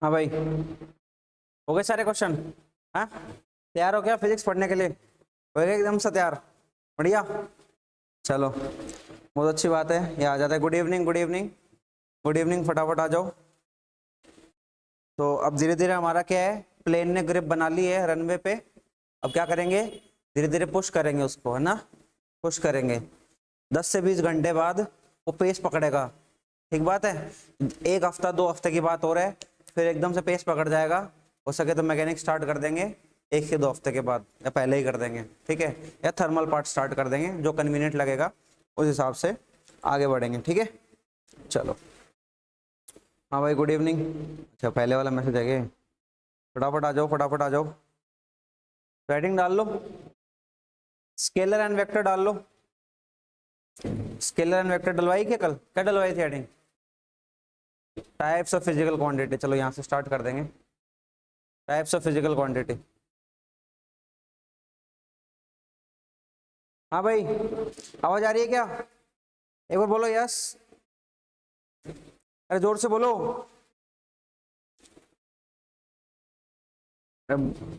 हाँ भाई, हो गए सारे क्वेश्चन? हाँ, तैयार हो क्या फिजिक्स पढ़ने के लिए? हो गए एकदम से तैयार? बढ़िया, चलो बहुत अच्छी बात है। ये आ जाता है। Good evening, good evening, good evening, फटाफट आ जाओ। तो अब धीरे धीरे हमारा क्या है, प्लेन ने ग्रिप बना ली है रनवे पे। अब क्या करेंगे, धीरे धीरे पुश करेंगे उसको, है ना, पुश करेंगे। 10 से 20 घंटे बाद वो पेस पकड़ेगा। ठीक बात है। एक हफ्ता 2 हफ्ते की बात हो रहा है, फिर एकदम से पेस पकड़ जाएगा। हो सके तो मैकेनिक स्टार्ट कर देंगे 1 से 2 हफ्ते के बाद, या पहले ही कर देंगे, ठीक है, या थर्मल पार्ट स्टार्ट कर देंगे, जो कन्वीनियंट लगेगा उस हिसाब से आगे बढ़ेंगे। ठीक है, चलो। हाँ भाई, गुड इवनिंग। अच्छा, पहले वाला मैसेज है क्या? फटाफट आ जाओ, फटाफट आ जाओ, हेडिंग डाल लो, स्केलर एंड वेक्टर डाल लो। स्केलर एंड वेक्टर डलवाई क्या डलवाई थी heading? Types of physical quantity. चलो यहाँ से स्टार्ट कर देंगे, टाइप्स ऑफ फिजिकल क्वांटिटी। हाँ भाई, आवाज आ रही है क्या? एक बार बोलो यस। अरे जोर से बोलो।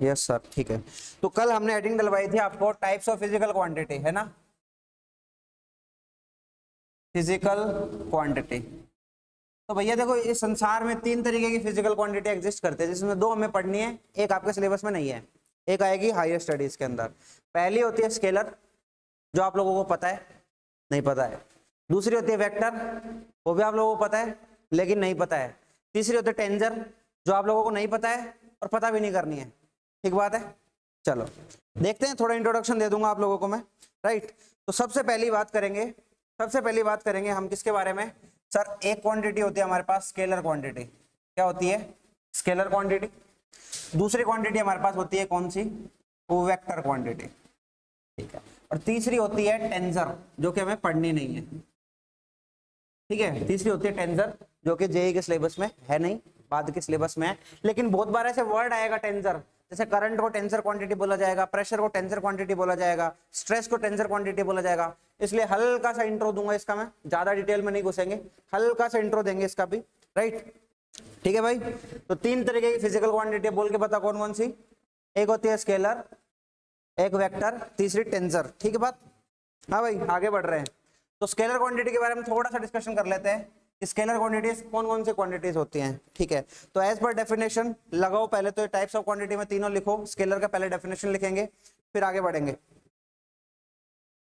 यस सर, ठीक है। तो कल हमने हेडिंग डलवाई थी आपको टाइप्स ऑफ फिजिकल क्वांटिटी, है ना, फिजिकल क्वांटिटी। तो भैया देखो, इस संसार में 3 तरीके की फिजिकल क्वांटिटी एग्जिस्ट करते हैं, जिसमें 2 हमें पढ़नी है, एक आपके सिलेबस में नहीं है, एक आएगी हायर स्टडीज के अंदर। पहली होती है स्केलर, जो आप लोगों को पता है, नहीं पता है। दूसरी होती है वेक्टर, वो भी आप लोगों को पता है लेकिन नहीं पता है। तीसरी होती है टेंजर, जो आप लोगों को नहीं पता है और पता भी नहीं करनी है। ठीक बात है, चलो देखते हैं, थोड़ा इंट्रोडक्शन दे दूंगा आप लोगों को मैं, राइट। तो सबसे पहली बात करेंगे हम किसके बारे में? सर, एक क्वांटिटी होती है हमारे पास स्केलर क्वांटिटी। क्या होती है? Scalar quantity. दूसरी क्वांटिटी हमारे पास होती है कौन सी? वो वेक्टर क्वांटिटी, ठीक है। और तीसरी होती है टेंजर, जो कि हमें पढ़नी नहीं है, ठीक है। तीसरी होती है टेंजर, जो कि जेईई के सिलेबस में है नहीं, बाद के सिलेबस में है। लेकिन बहुत बार ऐसे वर्ड आएगा टेंजर, जैसे करंट को टेंसर क्वांटिटी बोला जाएगा, प्रेशर को टेंसर क्वांटिटी बोला जाएगा, स्ट्रेस को टेंसर क्वांटिटी बोला जाएगा। इसलिए हल्का सा इंट्रो दूंगा इसका, मैं ज्यादा डिटेल में नहीं घुसेंगे, हल्का सा इंट्रो देंगे इसका भी, राइट। ठीक है भाई। तो 3 तरीके की फिजिकल क्वांटिटी बोल के बता कौन कौन सी? एक होती है स्केलर, एक वेक्टर, तीसरी टेंसर। ठीक है बात? हाँ भाई, आगे बढ़ रहे हैं। तो स्केलर क्वांटिटी के बारे में थोड़ा सा डिस्कशन कर लेते हैं। स्केलर क्वांटिटीज कौन कौन सी क्वांटिटीज होती हैं, ठीक है। तो एज पर डेफिनेशन लगाओ पहले, तो टाइप्स ऑफ क्वांटिटी में तीनों लिखो। स्केलर का पहले डेफिनेशन लिखेंगे, फिर आगे बढ़ेंगे।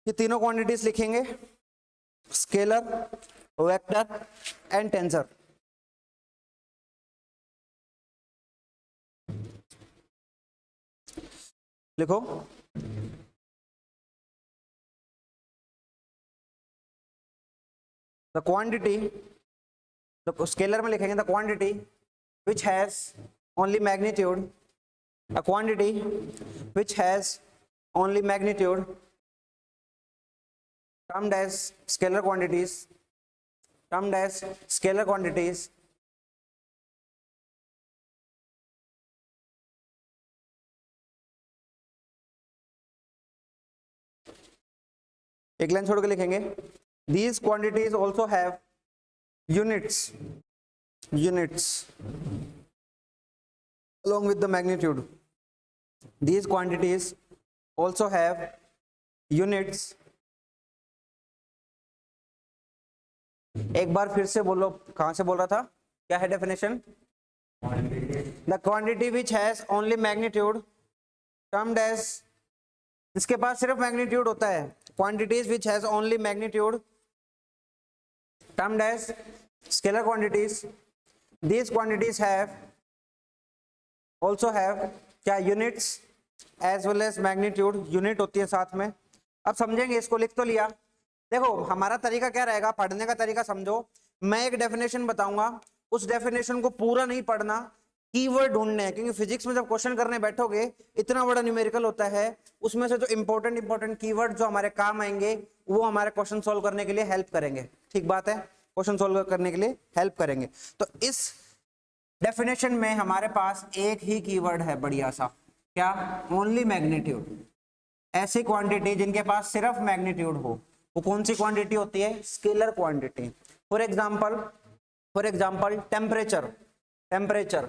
ये तीनों क्वांटिटीज लिखेंगे, स्केलर, वेक्टर एंड टेंसर। लिखो। द क्वांटिटी, तो स्केलर में लिखेंगे the quantity which has only magnitude, a quantity which has only magnitude termed as scalar quantities, termed as scalar quantities, एक लाइन छोड़ के लिखेंगे, these quantities also have units along with the magnitude. These quantities also have units. एक बार फिर से बोलो, कहां से बोल रहा था, क्या है definition? The quantity which has only magnitude termed as, इसके पास सिर्फ मैग्नीट्यूड होता है। Quantities which has only magnitude termed as scalar quantities. These quantities have also have क्या? Units as well as magnitude. Unit होती है साथ में। अब समझेंगे इसको, लिख तो लिया। देखो हमारा तरीका क्या रहेगा, पढ़ने का तरीका समझो। मैं एक डेफिनेशन बताऊंगा, उस डेफिनेशन को पूरा नहीं पढ़ना, कीवर्ड ढूंढने हैं, क्योंकि फिजिक्स में जब क्वेश्चन करने बैठोगे इतना बड़ा न्यूमेरिकल होता है, उसमें से जो इंपॉर्टेंट कीवर्ड जो हमारे काम आएंगे वो हमारे क्वेश्चन सॉल्व करने के लिए हेल्प करेंगे। ठीक बात है, क्वेश्चन सॉल्व करने के लिए हेल्प करेंगे। तो इस डेफिनेशन में हमारे पास एक ही कीवर्ड है बढ़िया सा, क्या? Only magnitude. ऐसी क्वांटिटी जिनके पास सिर्फ मैग्नीट्यूड हो, वो कौन सी क्वांटिटी होती है? Scalar quantity. For example temperature, temperature,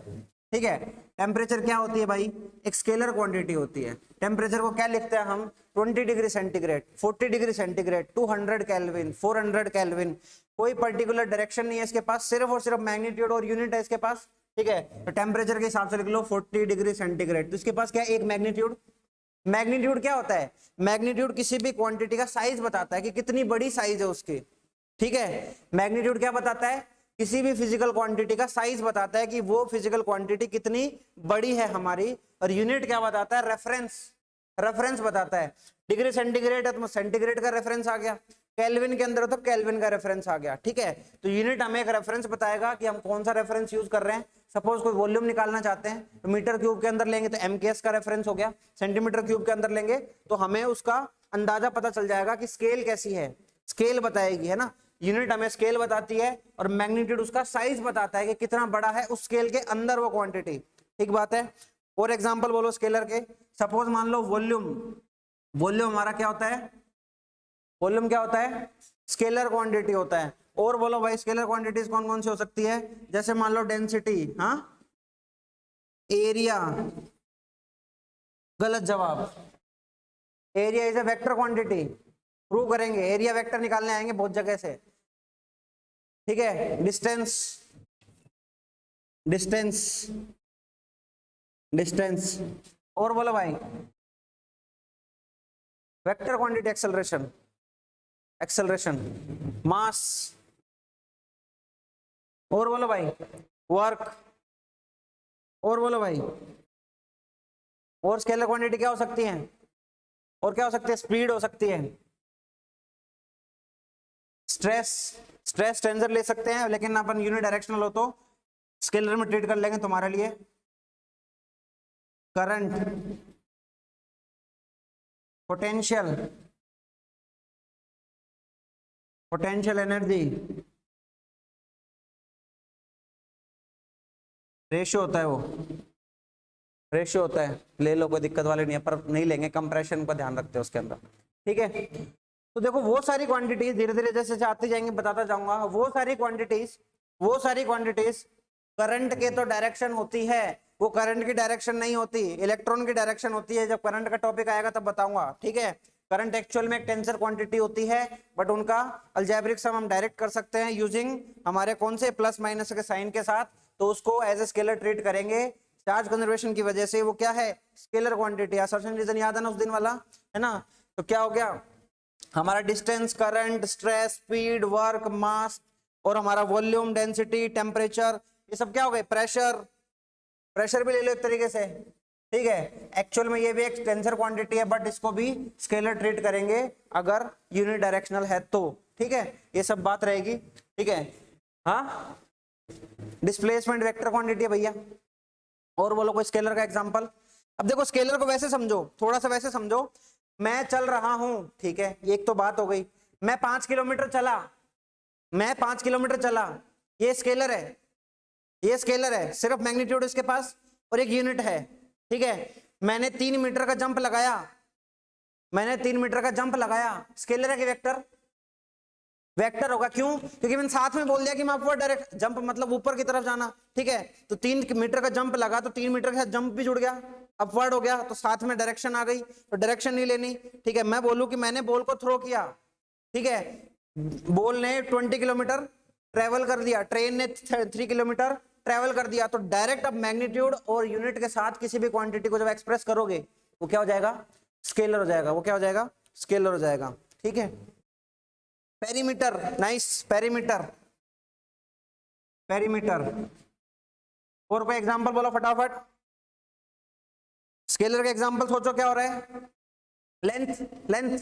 ठीक है। टेम्परेचर क्या होती है भाई, एक स्केलर क्वांटिटी होती है। टेम्परेचर को क्या लिखते हैं हम, 20 degree centigrade, 40 degree centigrade, 200 kelvin, 400 kelvin. कोई पर्टिकुलर डायरेक्शन नहीं है इसके पास, सिर्फ और सिर्फ मैग्नीट्यूड और यूनिट है इसके पास, ठीक है। तो टेम्परेचर के हिसाब से लिख लो 40 डिग्री सेंटीग्रेड। तो इसके पास क्या है, एक मैग्नीट्यूड। मैग्नीट्यूड क्या होता है, मैग्नीट्यूड किसी भी क्वांटिटी का साइज बताता है कि कितनी बड़ी साइज है उसकी, ठीक है। मैग्नीट्यूड क्या बताता है, किसी भी फिजिकल क्वांटिटी का साइज बताता है कि वो फिजिकल क्वांटिटी कितनी बड़ी है हमारी। और यूनिट क्या बताता है, रेफरेंस, रेफरेंस बताता है। डिग्री सेंटीग्रेड है तो सेंटीग्रेड का रेफरेंस आ गया, केल्विन के अंदर हो तो केल्विन का रेफरेंस आ गया, ठीक है। तो यूनिट हमें एक रेफरेंस बताएगा कि हम कौन सा रेफरेंस यूज कर रहे हैं। सपोज कोई वॉल्यूम निकालना चाहते हैं तो मीटर क्यूब के अंदर लेंगे तो एमकेएस का रेफरेंस हो गया, सेंटीमीटर क्यूब के अंदर लेंगे तो हमें उसका अंदाजा पता चल जाएगा कि स्केल कैसी है, स्केल बताएगी, है ना। यूनिट हमें स्केल बताती है और मैग्नीट्यूड उसका साइज बताता है कि कितना बड़ा है उस स्केल के अंदर वो क्वांटिटी, ठीक बात है। और एग्जांपल बोलो स्केलर के, सपोज मान लो वॉल्यूम, वॉल्यूम हमारा क्या होता है, वॉल्यूम क्या होता है, स्केलर क्वांटिटी होता है। और बोलो भाई स्केलर क्वांटिटीज कौन कौन सी हो सकती है, जैसे मान लो डेंसिटी, हाँ, एरिया, गलत जवाब, area is a vector quantity, prove करेंगे, एरिया वेक्टर निकालने आएंगे बहुत जगह से, ठीक है। Distance, distance, distance. और बोलो भाई वेक्टर क्वांटिटी, एक्सेलरेशन, एक्सेलरेशन, मास। और बोलो भाई वर्क। और बोलो भाई, और स्केलर क्वांटिटी क्या हो सकती है, और क्या हो सकती है, स्पीड हो सकती है, स्ट्रेस, स्ट्रेस टेंसर ले सकते हैं, लेकिन अपन यूनिट डायरेक्शनल हो तो स्केलर में ट्रीट कर लेंगे तुम्हारे लिए। Current, potential, potential energy, ratio होता है, वो रेशियो होता है, ले लो कोई दिक्कत वाले नहीं है, पर नहीं लेंगे, कंप्रेशन का ध्यान रखते हैं उसके अंदर, ठीक है। तो देखो वो सारी क्वांटिटीज धीरे धीरे जैसे आते जाएंगे बताता जाऊंगा, वो सारी क्वांटिटीज, वो सारी क्वांटिटीज करंट के तो डायरेक्शन होती है, वो करंट की डायरेक्शन नहीं होती, इलेक्ट्रॉन की डायरेक्शन होती है। जब करंट का टॉपिक आएगा तब बताऊंगा, ठीक है। करंट एक्चुअल में एक टेंसर क्वांटिटी होती है, बट उनका अलजेब्रिक सम हम डायरेक्ट कर सकते हैं यूजिंग हमारे कौन से प्लस माइनस के साइन के साथ, तो उसको एज ए स्केलर ट्रीट करेंगे। चार्ज कंजर्वेशन की वजह से वो क्या है, स्केलर क्वांटिटी। असर्शन रीजन याद है ना उस दिन वाला, है ना। तो क्या हो गया हमारा, distance, current, stress, speed, work, mass, और हमारा वॉल्यूम, डेंसिटी, टेम्परेचर, ये सब क्या हो गए, प्रेशर, प्रेशर भी ले लो एक तरीके से, ठीक है। एक्चुअल में ये भी एक टेंसर क्वांटिटी है, बट इसको भी स्केलर ट्रीट करेंगे अगर यूनिट डायरेक्शनल है तो, ठीक है। ये सब बात रहेगी, ठीक है। हाँ, डिस्प्लेसमेंट वेक्टर क्वांटिटी है भैया। और बोलो कोई स्केलर का एग्जांपल। अब देखो स्केलर को वैसे समझो, थोड़ा सा वैसे समझो, मैं चल रहा हूं, ठीक है, एक तो बात हो गई। मैं 5 किलोमीटर चला, मैं 5 किलोमीटर चला, ये स्केलर है, ये स्केलर है, सिर्फ मैग्नीट्यूड इसके पास और एक यूनिट है, ठीक है। मैंने 3 मीटर का जंप लगाया, मैंने 3 मीटर का जंप लगाया, स्केलर है कि वेक्टर, वेक्टर होगा। क्यों, क्योंकि मैंने साथ में बोल दिया कि मैं अपवर्ड डायरेक्ट जंप, मतलब ऊपर की तरफ जाना, ठीक है। तो 3 मीटर का जंप लगा तो 3 मीटर के साथ जंप भी जुड़ गया, अपवर्ड हो गया, तो साथ में डायरेक्शन आ गई, तो डायरेक्शन नहीं लेनी, ठीक है। मैं बोलूं कि मैंने बॉल को थ्रो किया, ठीक है, बॉल ने 20 किलोमीटर ट्रेवल कर दिया, ट्रेन ने 3 किलोमीटर ट्रेवल कर दिया, तो डायरेक्ट अब मैग्नीट्यूड और यूनिट के साथ किसी भी क्वांटिटी को जब एक्सप्रेस करोगे वो क्या हो जाएगा, स्केलर हो जाएगा, वो क्या हो जाएगा, स्केलर हो जाएगा, ठीक है। Perimeter, nice, perimeter, perimeter. और कोई एग्जांपल बोलो फटाफट, स्केलर का एग्जांपल सोचो क्या हो रहा है, लेंथ, लेंथ।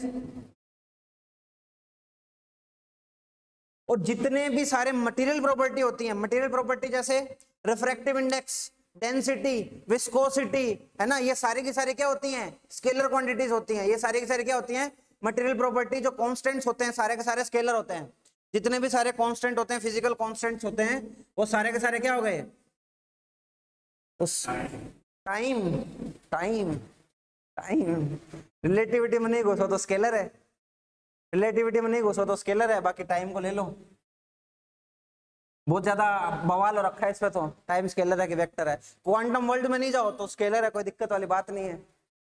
और जितने भी सारे मटेरियल प्रॉपर्टी होती हैं, मटेरियल प्रॉपर्टी जैसे रिफ्रैक्टिव इंडेक्स, डेंसिटी, विस्कोसिटी, है ना, ये सारी की सारी क्या होती हैं, स्केलर क्वांटिटीज होती हैं। ये सारी की सारी क्या होती हैं, मटेरियल प्रॉपर्टी। जो कांस्टेंट्स होते हैं सारे के सारे स्केलर होते हैं। जितने भी सारे कांस्टेंट होते हैं, फिजिकल कांस्टेंट्स होते हैं, वो सारे के सारे क्या हो गए, उस टाइम, टाइम, टाइम। रिलेटिविटी में नहीं घुसो तो स्केलर है, रिलेटिविटी में नहीं घुसो तो स्केलर है, बाकी टाइम को ले लो। बहुत ज्यादा बवाल हो रखा है इसमें, तो टाइम स्केलर है कि वेक्टर है। क्वांटम वर्ल्ड में नहीं जाओ तो स्केलर है, कोई दिक्कत वाली बात नहीं है,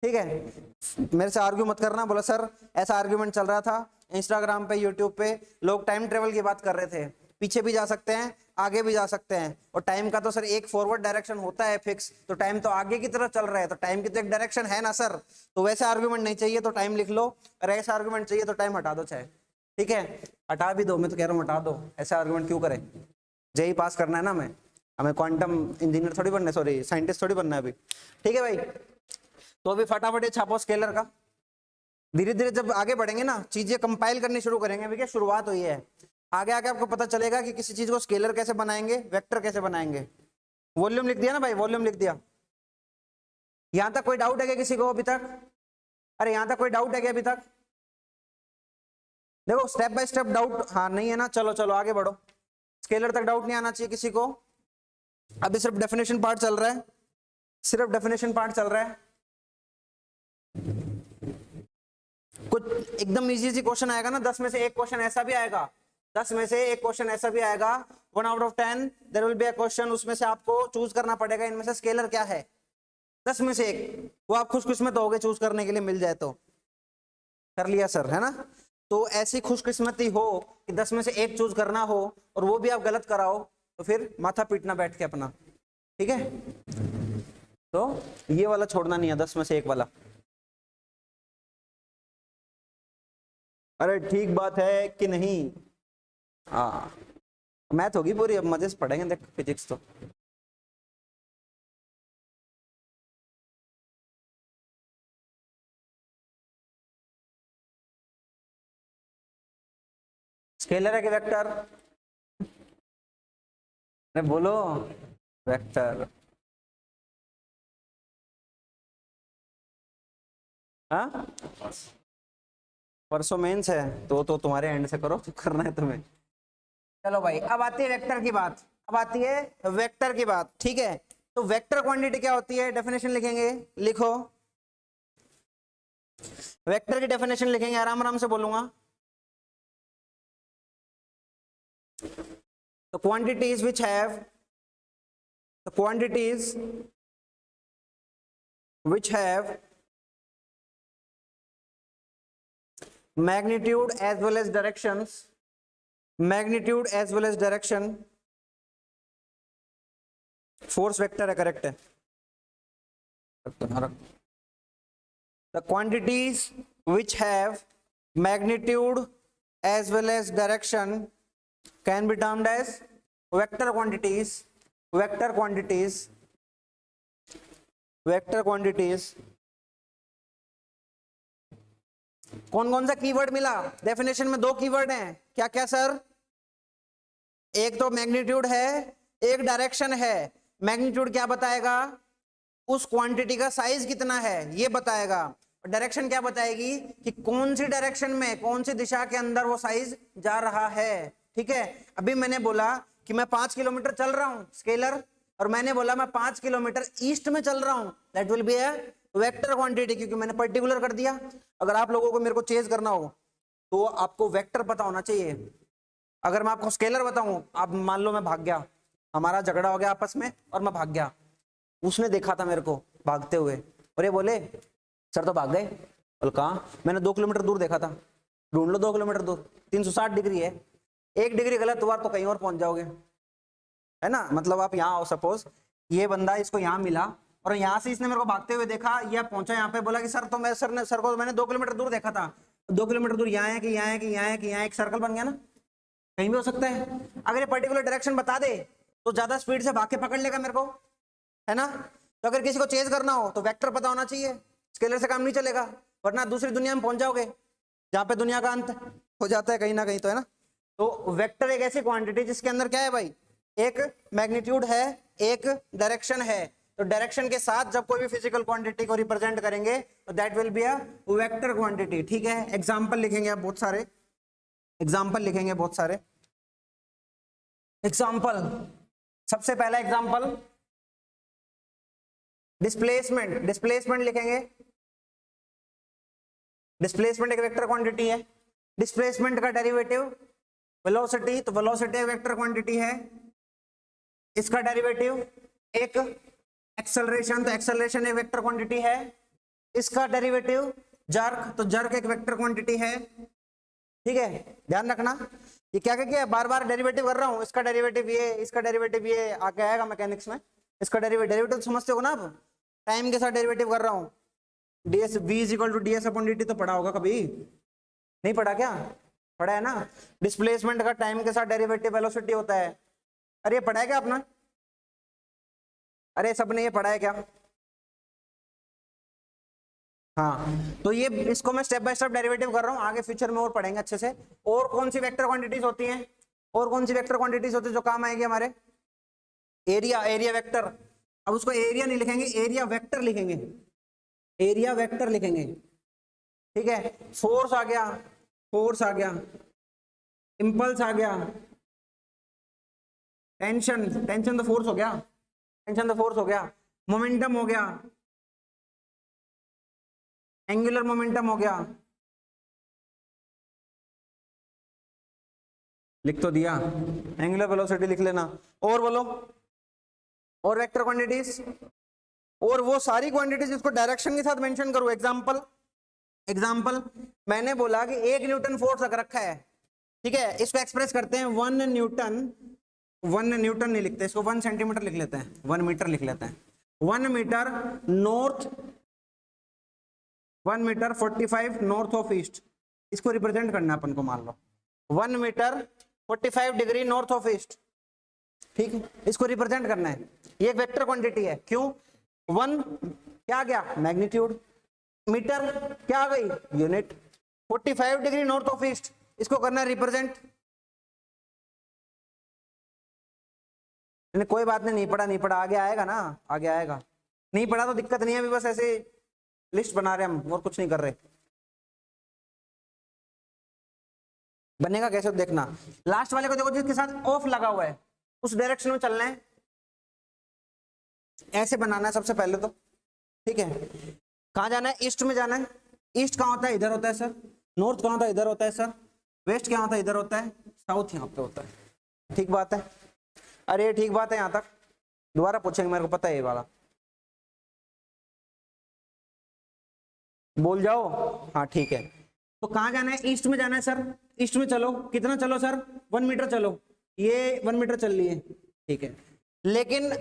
ठीक है। मेरे से आर्ग्यू मत करना, बोला सर ऐसा आर्ग्यूमेंट चल रहा था इंस्टाग्राम पे यूट्यूब पे, लोग टाइम ट्रेवल की बात कर रहे थे, पीछे भी जा सकते हैं आगे भी जा सकते हैं, और टाइम का तो सर एक फॉरवर्ड डायरेक्शन होता है फिक्स, तो टाइम तो आगे की तरफ चल रहा है, तो टाइम की तो एक डायरेक्शन है ना सर। तो वैसे आर्ग्यूमेंट नहीं चाहिए तो टाइम लिख लो, और ऐसा आर्ग्यूमेंट चाहिए तो टाइम हटा दो चाहे, ठीक है। हटा भी दो, मैं तो कह रहा हूँ हटा दो, ऐसा आर्ग्यूमेंट क्यों करें। जेई पास करना है ना हमें क्वांटम इंजीनियर थोड़ी बनना है, सॉरी साइंटिस्ट थोड़ी बनना है अभी, ठीक है भाई। तो अभी फटाफट छापो स्केलर का। धीरे धीरे जब आगे बढ़ेंगे ना, चीजें कंपाइल करनी शुरू करेंगे, अभी क्या शुरुआत हुई है, आगे आगे आपको पता चलेगा कि किसी चीज को स्केलर कैसे बनाएंगे, वेक्टर कैसे बनाएंगे। वॉल्यूम लिख दिया ना भाई, वॉल्यूम लिख दिया। यहां तक कोई डाउट है क्या किसी को अभी तक? अरे यहां तक कोई डाउट है क्या अभी तक? देखो स्टेप बाय स्टेप डाउट, हाँ नहीं है ना, चलो चलो आगे बढ़ो। स्केलर तक डाउट नहीं आना चाहिए किसी को। अभी सिर्फ डेफिनेशन पार्ट चल रहा है, सिर्फ डेफिनेशन पार्ट चल रहा है। कुछ एकदम इजी इजी क्वेश्चन आएगा ना, 10 में से एक क्वेश्चन ऐसा भी आएगा, 10 में से एक क्वेश्चन ऐसा भी आएगा, 1 out of 10 there will be a question, उसमें से आपको चूज करना पड़ेगा इनमें से स्केलर क्या है, 10 में से एक। वो आप खुशकिस्मत होगे चूज करने के लिए मिल जाए तो। कर लिया सर, है ना। तो ऐसी खुशकिस्मती हो कि 10 में से एक चूज करना हो, और वो भी आप गलत कराओ, तो फिर माथा पीटना बैठ के अपना, ठीक है। तो ये वाला छोड़ना नहीं है, 10 में से एक वाला। अरे ठीक बात है कि नहीं। हाँ मैथ होगी पूरी, अब मजे से पढ़ेंगे देख फिजिक्स तो। स्केलर है कि वेक्टर? अरे बोलो, वेक्टर। हाँ परसों मेंस है, तो तुम्हारे एंड से करो तो करना है तुम्हें। चलो भाई अब आती है वेक्टर की बात, अब आती है वेक्टर की बात, ठीक है। तो वेक्टर क्वांटिटी क्या होती है, डेफिनेशन लिखेंगे, लिखो। वेक्टर की डेफिनेशन लिखेंगे, आराम आराम से बोलूंगा। The quantities which have the quantities which have magnitude as well as directions, magnitude as well as direction, force vector है, करेक्ट है। The quantities which have magnitude as well as direction can be termed as vector quantities, vector quantities, vector quantities। कौन कौन सा keyword मिला definition में? 2 keyword हैं, क्या क्या सर? एक तो मैग्नीट्यूड है, एक डायरेक्शन है। मैग्नीट्यूड क्या बताएगा? उस क्वांटिटी का साइज कितना है ये बताएगा। डायरेक्शन क्या बताएगी कि कौन सी डायरेक्शन में, कौन सी दिशा के अंदर वो साइज जा रहा है, ठीक है। अभी मैंने बोला कि मैं 5 किलोमीटर चल रहा हूं, स्केलर, और मैंने बोला मैं 5 किलोमीटर ईस्ट में चल रहा हूं, that will be a vector quantity, क्योंकि मैंने पर्टिकुलर कर दिया। अगर आप लोगों को मेरे को चेज करना हो तो आपको वेक्टर पता होना चाहिए। अगर मैं आपको स्केलर बताऊं, आप मान लो मैं भाग गया, हमारा झगड़ा हो गया आपस में और मैं भाग गया, उसने देखा था मेरे को भागते हुए और ये बोले सर तो भाग गए, बोल कहाँ? मैंने 2 किलोमीटर दूर देखा था। ढूंढ लो 2 किलोमीटर दूर, 360 डिग्री है, 1 डिग्री गलत हुआ तो कहीं और पहुंच जाओगे, है ना। मतलब आप यहाँ आओ, सपोज ये बंदा, इसको यहाँ मिला और यहाँ से इसने मेरे को भागते हुए देखा, या पहुंचा यहाँ पे, बोला कि सर तो मैं सर को मैंने 2 किलोमीटर दूर देखा था। 2 किलोमीटर दूर यहाँ है कि यहाँ है कि यहाँ है कि यहाँ, एक सर्कल बन गया ना, कहीं भी हो सकता है। अगर ये पर्टिकुलर डायरेक्शन बता दे तो ज्यादा स्पीड से भाग के पकड़ लेगा मेरे को, है ना। तो अगर किसी को चेज करना हो तो वेक्टर पता होना चाहिए, स्केलर से काम नहीं चलेगा, वरना दूसरी दुनिया में पहुंच जाओगे जहां पे दुनिया का अंत हो जाता है कहीं ना कहीं, तो है ना। तो वेक्टर एक ऐसी क्वांटिटी जिसके अंदर क्या है भाई, एक मैग्नीट्यूड है, एक डायरेक्शन है। तो डायरेक्शन के साथ जब कोई भी फिजिकल क्वांटिटी को रिप्रेजेंट करेंगे तो that will be a vector quantity, ठीक है। एग्जांपल लिखेंगे आप बहुत सारे, एग्जांपल लिखेंगे बहुत सारे एग्जांपल। सबसे पहला एग्जांपल डिस्प्लेसमेंट, डिस्प्लेसमेंट लिखेंगे। डिस्प्लेसमेंट एक वेक्टर क्वांटिटी है। डिस्प्लेसमेंट का डेरिवेटिव वेलोसिटी, तो वेलोसिटी एक वेक्टर क्वांटिटी है। इसका डेरिवेटिव एक एक्सेलरेशन, तो एक्सेलरेशन एक वेक्टर क्वांटिटी है। इसका डेरिवेटिव जर्क, तो जर्क एक वेक्टर क्वांटिटी है। ठीक है, ध्यान रखना ये क्या क्या क्या बार बार डेरिवेटिव कर रहा हूं। इसका डेरिवेटिव ये, इसका डेरिवेटिव ये आगे आएगा मैकेनिक्स में। इसका डेरिवेटिव समझते हो ना आप, टाइम के साथ डेरिवेटिव कर रहा हूं। ds v is equal to ds upon dt तो पढ़ा होगा कभी, नहीं पढ़ा क्या? पढ़ा है ना। डिस्प्लेसमेंट का टाइम के साथ डेरिवेटिव वेलोसिटी होता है। अरे ये पढ़ा है क्या आपने? अरे सबने ये पढ़ा है क्या? हाँ, तो ये इसको मैं स्टेप बाय स्टेप डेरिवेटिव कर रहा हूँ, आगे फ्यूचर में और पढ़ेंगे अच्छे से। और कौन सी वेक्टर क्वांटिटीज होती हैं? और कौन सी वेक्टर क्वांटिटीज होती है जो काम आएगी हमारे? Area, area vector. अब उसको एरिया नहीं लिखेंगे, एरिया वेक्टर लिखेंगे, एरिया वेक्टर लिखेंगे। ठीक है, फोर्स आ गया, फोर्स आ गया, इंपल्स आ गया, टेंशन, टेंशन तो फोर्स हो गया, टेंशन तो फोर्स हो गया, मोमेंटम हो गया, एंगुलर मोमेंटम हो गया, लिख तो दिया, एंगुलर वेलोसिटी लिख लेना। और बोलो, और वेक्टर क्वांटिटीज, और वो सारी क्वांटिटीज जिसको डायरेक्शन के साथ मेंशन करूं। एग्जांपल, एग्जांपल मैंने बोला कि 1 न्यूटन फोर्स लग रखा है। ठीक है, इसको एक्सप्रेस करते हैं 1 न्यूटन, 1 न्यूटन नहीं लिखते इसको, 1 सेंटीमीटर लिख लेते हैं, 1 मीटर लिख लेते हैं। 1 metre north, 1 metre 45 north of east, इसको रिप्रेजेंट करना अपन को। मान लो 1 metre 45 degree north of east. ठीक है, इसको रिप्रेजेंट करना है। ये एक वेक्टर क्वांटिटी है। क्यों? 1 क्या आ गया? मैग्नीट्यूड। मीटर क्या आ गई? Unit. 45 degree north of east, इसको करना है रिप्रेजेंट। कोई बात नहीं, नहीं पढ़ा नहीं पढ़ा, आगे आएगा ना, आगे आएगा। नहीं पढ़ा तो दिक्कत नहीं है, अभी बस ऐसे लिस्ट बना रहे हम, और कुछ नहीं कर रहे। बनेगा कैसे देखना। लास्ट वाले को देखो, जिसके साथ ऑफ लगा हुआ है उस डायरेक्शन में चलना है, ऐसे बनाना है सबसे पहले तो। ठीक है, कहां जाना है? ईस्ट में जाना है। ईस्ट कहां होता है? इधर होता है सर। नॉर्थ कहां होता है? इधर होता है सर। वेस्ट क्या होता है? इधर होता है। साउथ यहाँ पे होता है। ठीक बात है? अरे ठीक बात है, यहां तक दोबारा पूछेंगे, मेरे को पता है ये वाला। बोल जाओ। हाँ ठीक है, तो कहां जाना है? ईस्ट में जाना है सर। ईस्ट में चलो, कितना चलो सर? 1 मीटर चलो, ये 1 मीटर चल रही है। ठीक है, लेकिन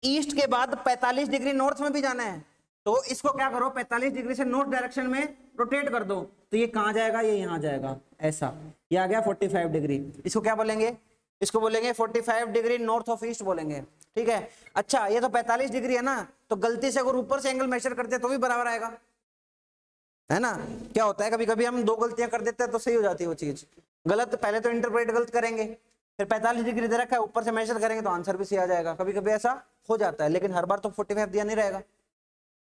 ईस्ट के बाद 45 डिग्री नॉर्थ में भी जाना है, तो इसको क्या करो? 45 डिग्री से नॉर्थ डायरेक्शन में रोटेट कर दो, तो ये कहां जाएगा? ये यहां जाएगा, ऐसा। ये आ गया 45 डिग्री। इसको क्या बोलेंगे? इसको बोलेंगे 45 डिग्री नॉर्थ ऑफ ईस्ट बोलेंगे। ठीक है, अच्छा ये तो 45 डिग्री है ना, तो गलती से अगर ऊपर से एंगल मेजर करते तो भी बराबर आएगा, है ना। क्या होता है, कभी कभी हम 2 गलतियां कर देते हैं तो सही हो जाती है वो चीज। गलत पहले तो इंटरप्रेट गलत करेंगे, फिर 45 डिग्री दे रखा है, ऊपर से मेजर करेंगे तो आंसर भी सही आ जाएगा। कभी कभी ऐसा हो जाता है, लेकिन हर बार तो 45 दिया नहीं रहेगा,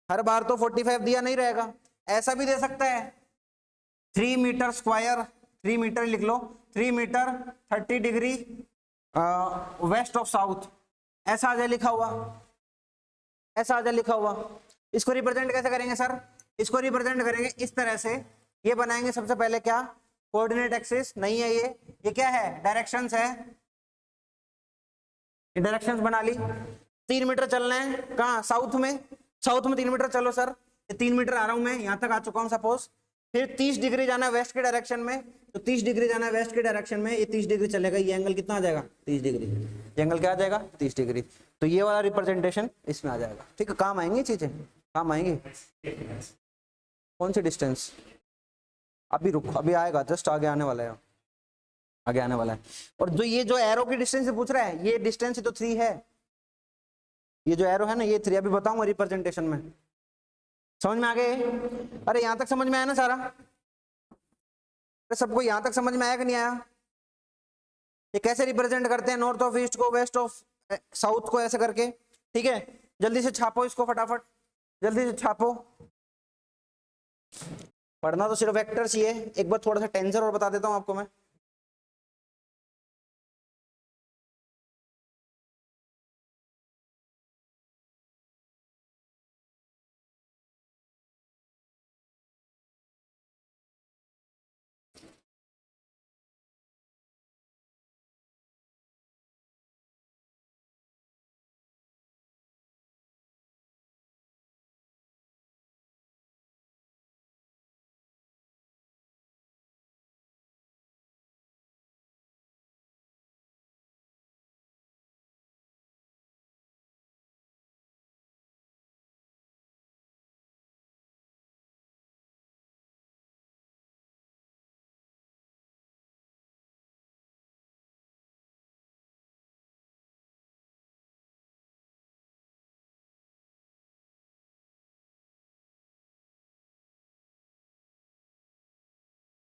हर बार तो 45 दिया नहीं रहेगा। ऐसा भी दे सकता है 3 मीटर स्क्वायर, 3 मीटर लिख लो, 3 metre 30 degree west of south, ऐसा आ जाए लिखा हुआ, ऐसा आ जाए लिखा हुआ। इसको रिप्रेजेंट कैसे करेंगे सर? इसको रिप्रेजेंट करेंगे इस तरह से, ये बनाएंगे सबसे पहले क्या? कोऑर्डिनेट एक्सिस नहीं है ये क्या है? डायरेक्शंस है। डायरेक्शंस बना ली। 3 मीटर चलना है कहाँ? साउथ में। साउथ में 3 मीटर चलो सर, ये 3 मीटर आ रहा हूं मैं, यहां तक आ चुका हूं सपोज। फिर 30 डिग्री जाना है वेस्ट के डायरेक्शन में, तो 30 डिग्री जाना है वेस्ट के डायरेक्शन में, ये 30 डिग्री चलेगा, ये एंगल कितना आ जाएगा? 30 डिग्री। ये एंगल क्या आ जाएगा? 30 डिग्री। तो ये वाला रिप्रेजेंटेशन इसमें आ जाएगा। ठीक है, काम आएंगी चीजें, काम आएंगी। कौन सी डिस्टेंस? अभी रुको, अभी आएगा, जस्ट आगे आने वाला है, आगे आने वाला है। और जो ये जो एरो की डिस्टेंस पूछ रहा है, ये डिस्टेंस तो 3 है, ये जो एरो है ना ये 3, अभी बताऊंगा रिप्रेजेंटेशन में। समझ में आ गए? अरे यहां तक समझ में आया ना सारा? सबको यहां तक समझ में आया कि नहीं आया? ये कैसे रिप्रेजेंट करते हैं नॉर्थ ऑफ ईस्ट को, वेस्ट ऑफ साउथ को, ऐसे करके। ठीक है, जल्दी से छापो इसको, फटाफट जल्दी से छापो। पढ़ना तो सिर्फ वेक्टर्स ही है, एक बार थोड़ा सा टेंसर और बता देता हूं आपको मैं।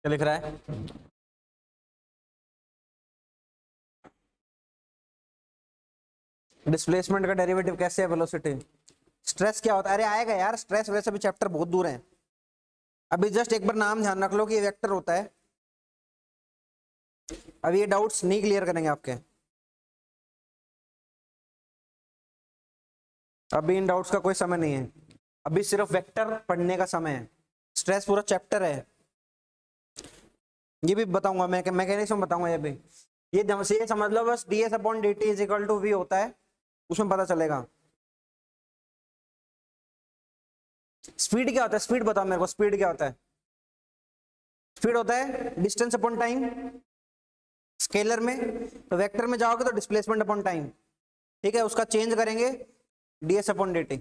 क्या लिख रहा है? डिस्प्लेसमेंट का डेरिवेटिव कैसे है वेलोसिटी? स्ट्रेस क्या होता है? अरे आएगा यार, स्ट्रेस वैसे भी चैप्टर बहुत दूर है। अभी जस्ट एक बार नाम ध्यान रख लो कि ये वेक्टर होता है। अभी ये डाउट्स नहीं क्लियर करेंगे आपके, अभी इन डाउट्स का कोई समय नहीं है, अभी सिर्फ वेक्टर पढ़ने का समय है। स्ट्रेस पूरा चैप्टर है, ये भी बताऊंगा मैं, मैकेनिज्म बताऊंगा ये भी। ये समझ लो बस, ds upon dt is equal to v होता है, उसमें पता चलेगा। स्पीड क्या होता है? स्पीड बताओ मेरे को, स्पीड क्या होता है? स्पीड होता है डिस्टेंस अपॉन टाइम स्केलर में, तो वेक्टर में जाओगे तो डिस्प्लेसमेंट अपॉन टाइम, ठीक है, उसका चेंज करेंगे ds अपॉन dt,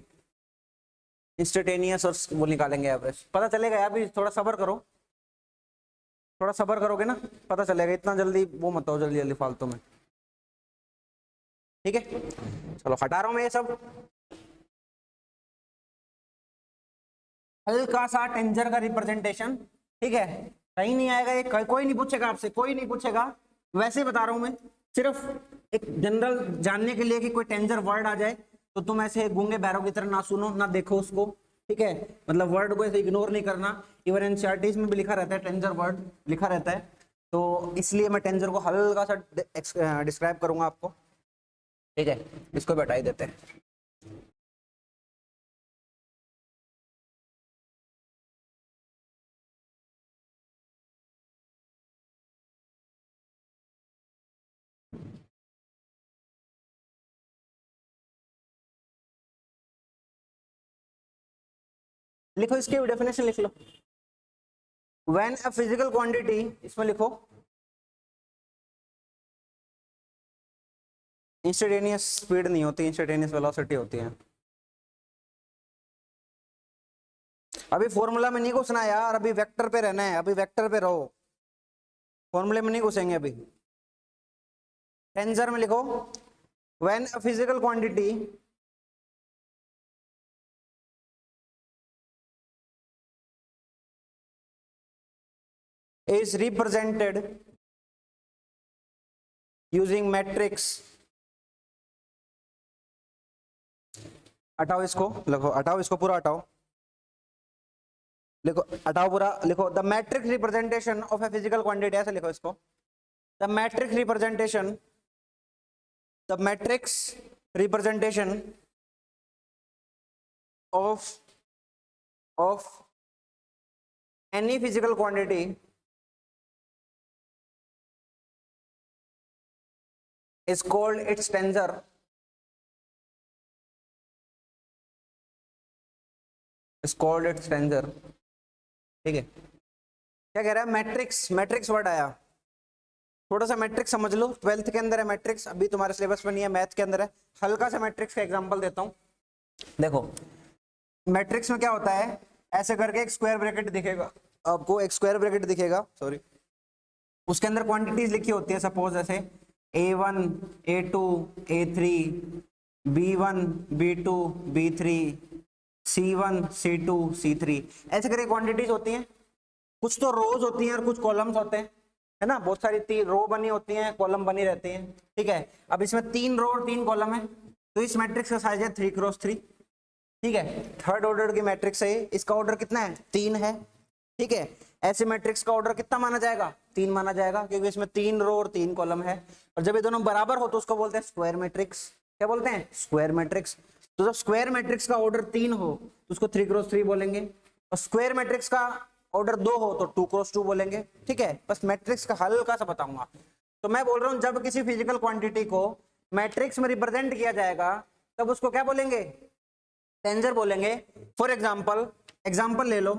इंस्टेंटेनियस और वो निकालेंगे एवरेज, पता चलेगा यार। अभी थोड़ा सब्र करो, थोड़ा सब्र करोगे ना पता चलेगा, इतना जल्दी वो मत हो जल्दी जल्दी फालतू में, ठीक है। चलो हटा रहा हूं मैं ये सब। हल्का सा टेंजर का रिप्रेजेंटेशन, ठीक है, कहीं नहीं आएगा ये, कोई नहीं पूछेगा आपसे, कोई नहीं पूछेगा, वैसे ही बता रहा हूं मैं, सिर्फ एक जनरल जानने के लिए कि कोई टेंजर वर्ड आ जाए तो तुम ऐसे गूंगे बैरों की तरह ना सुनो ना देखो उसको, ठीक है, मतलब वर्ड को ऐसे इग्नोर नहीं करना। इवन एनसीईआरटीज में भी लिखा रहता है टेंजर वर्ड लिखा रहता है, तो इसलिए मैं टेंजर को हल्का सा डिस्क्राइब करूंगा आपको, ठीक है। इसको भी हटा ही देते हैं। लिखो इसकी डेफिनेशन लिख लो। व्हेन अ फिजिकल क्वांटिटी, इसमें लिखो इंस्टेंटेनियस स्पीड नहीं होती, इंस्टेंटेनियस वेलोसिटी होती है। अभी फॉर्मूला में नहीं घुसना यार, अभी वेक्टर पे रहना है, अभी वेक्टर पे रहो, फॉर्मूले में नहीं घुसेंगे अभी। टेंजर में लिखो when a physical quantity is represented using matrix, हटाओ इसको, लिखो हटाओ इसको पूरा हटाओ, लिखो हटाओ पूरा, लिखो the matrix representation of a physical quantity, ऐसे लिखो इसको, the matrix representation, the matrix representation of any physical quantity is called its tensor, is called its tensor, ठीक है। क्या कह रहा है? मैट्रिक्स, मैट्रिक्स वर्ड आया, थोड़ा सा मैट्रिक्स समझ लो, 12th के अंदर है मैट्रिक्स, अभी तुम्हारे सिलेबस में नहीं है, मैथ के अंदर है। हल्का सा मैट्रिक्स का एग्जांपल देता हूं, देखो मैट्रिक्स में क्या होता है, ऐसे करके एक स्क्वायर ब्रैकेट दिखेगा आपको, एक स्क्वायर ब्रैकेट दिखेगा, सॉरी, उसके अंदर क्वांटिटीज लिखी होती है, सपोज ऐसे A1 A2 A3 B1 B2 B3 C1 C2 C3, ऐसे करके क्वांटिटीज होती हैं। कुछ तो रोज होती हैं और कुछ कॉलम्स होते हैं, है ना, बहुत सारी रो बनी होती हैं, कॉलम बनी रहती हैं, ठीक है। अब इसमें 3 रो और 3 कॉलम है, तो इस मैट्रिक्स का साइज है 3 क्रॉस 3, ठीक है। थर्ड ऑर्डर की मैट्रिक्स है, इसका ऑर्डर कितना है? 3 है, ठीक है। ऐसे मैट्रिक्स का ऑर्डर कितना माना जाएगा? 3 माना जाएगा, क्योंकि इसमें 3 रो और 3 कॉलम है, और जब ये दोनों बराबर हो तो उसको बोलते हैं स्क्वायर मैट्रिक्स। क्या बोलते हैं? Square matrix. तो जब स्क्वायर मैट्रिक्स का ऑर्डर 3 हो तो उसको 3 क्रॉस 3 बोलेंगे, और स्क्वायर मैट्रिक्स का ऑर्डर 2 हो तो 2 क्रॉस 2 बोलेंगे, ठीक है। बस मैट्रिक्स का हल्का सा बताऊंगा। तो मैं बोल रहा हूं जब किसी फिजिकल क्वांटिटी को मैट्रिक्स में रिप्रेजेंट किया जाएगा तब उसको क्या बोलेंगे? टेंजर बोलेंगे। फॉर एग्जाम्पल, एग्जाम्पल ले लो,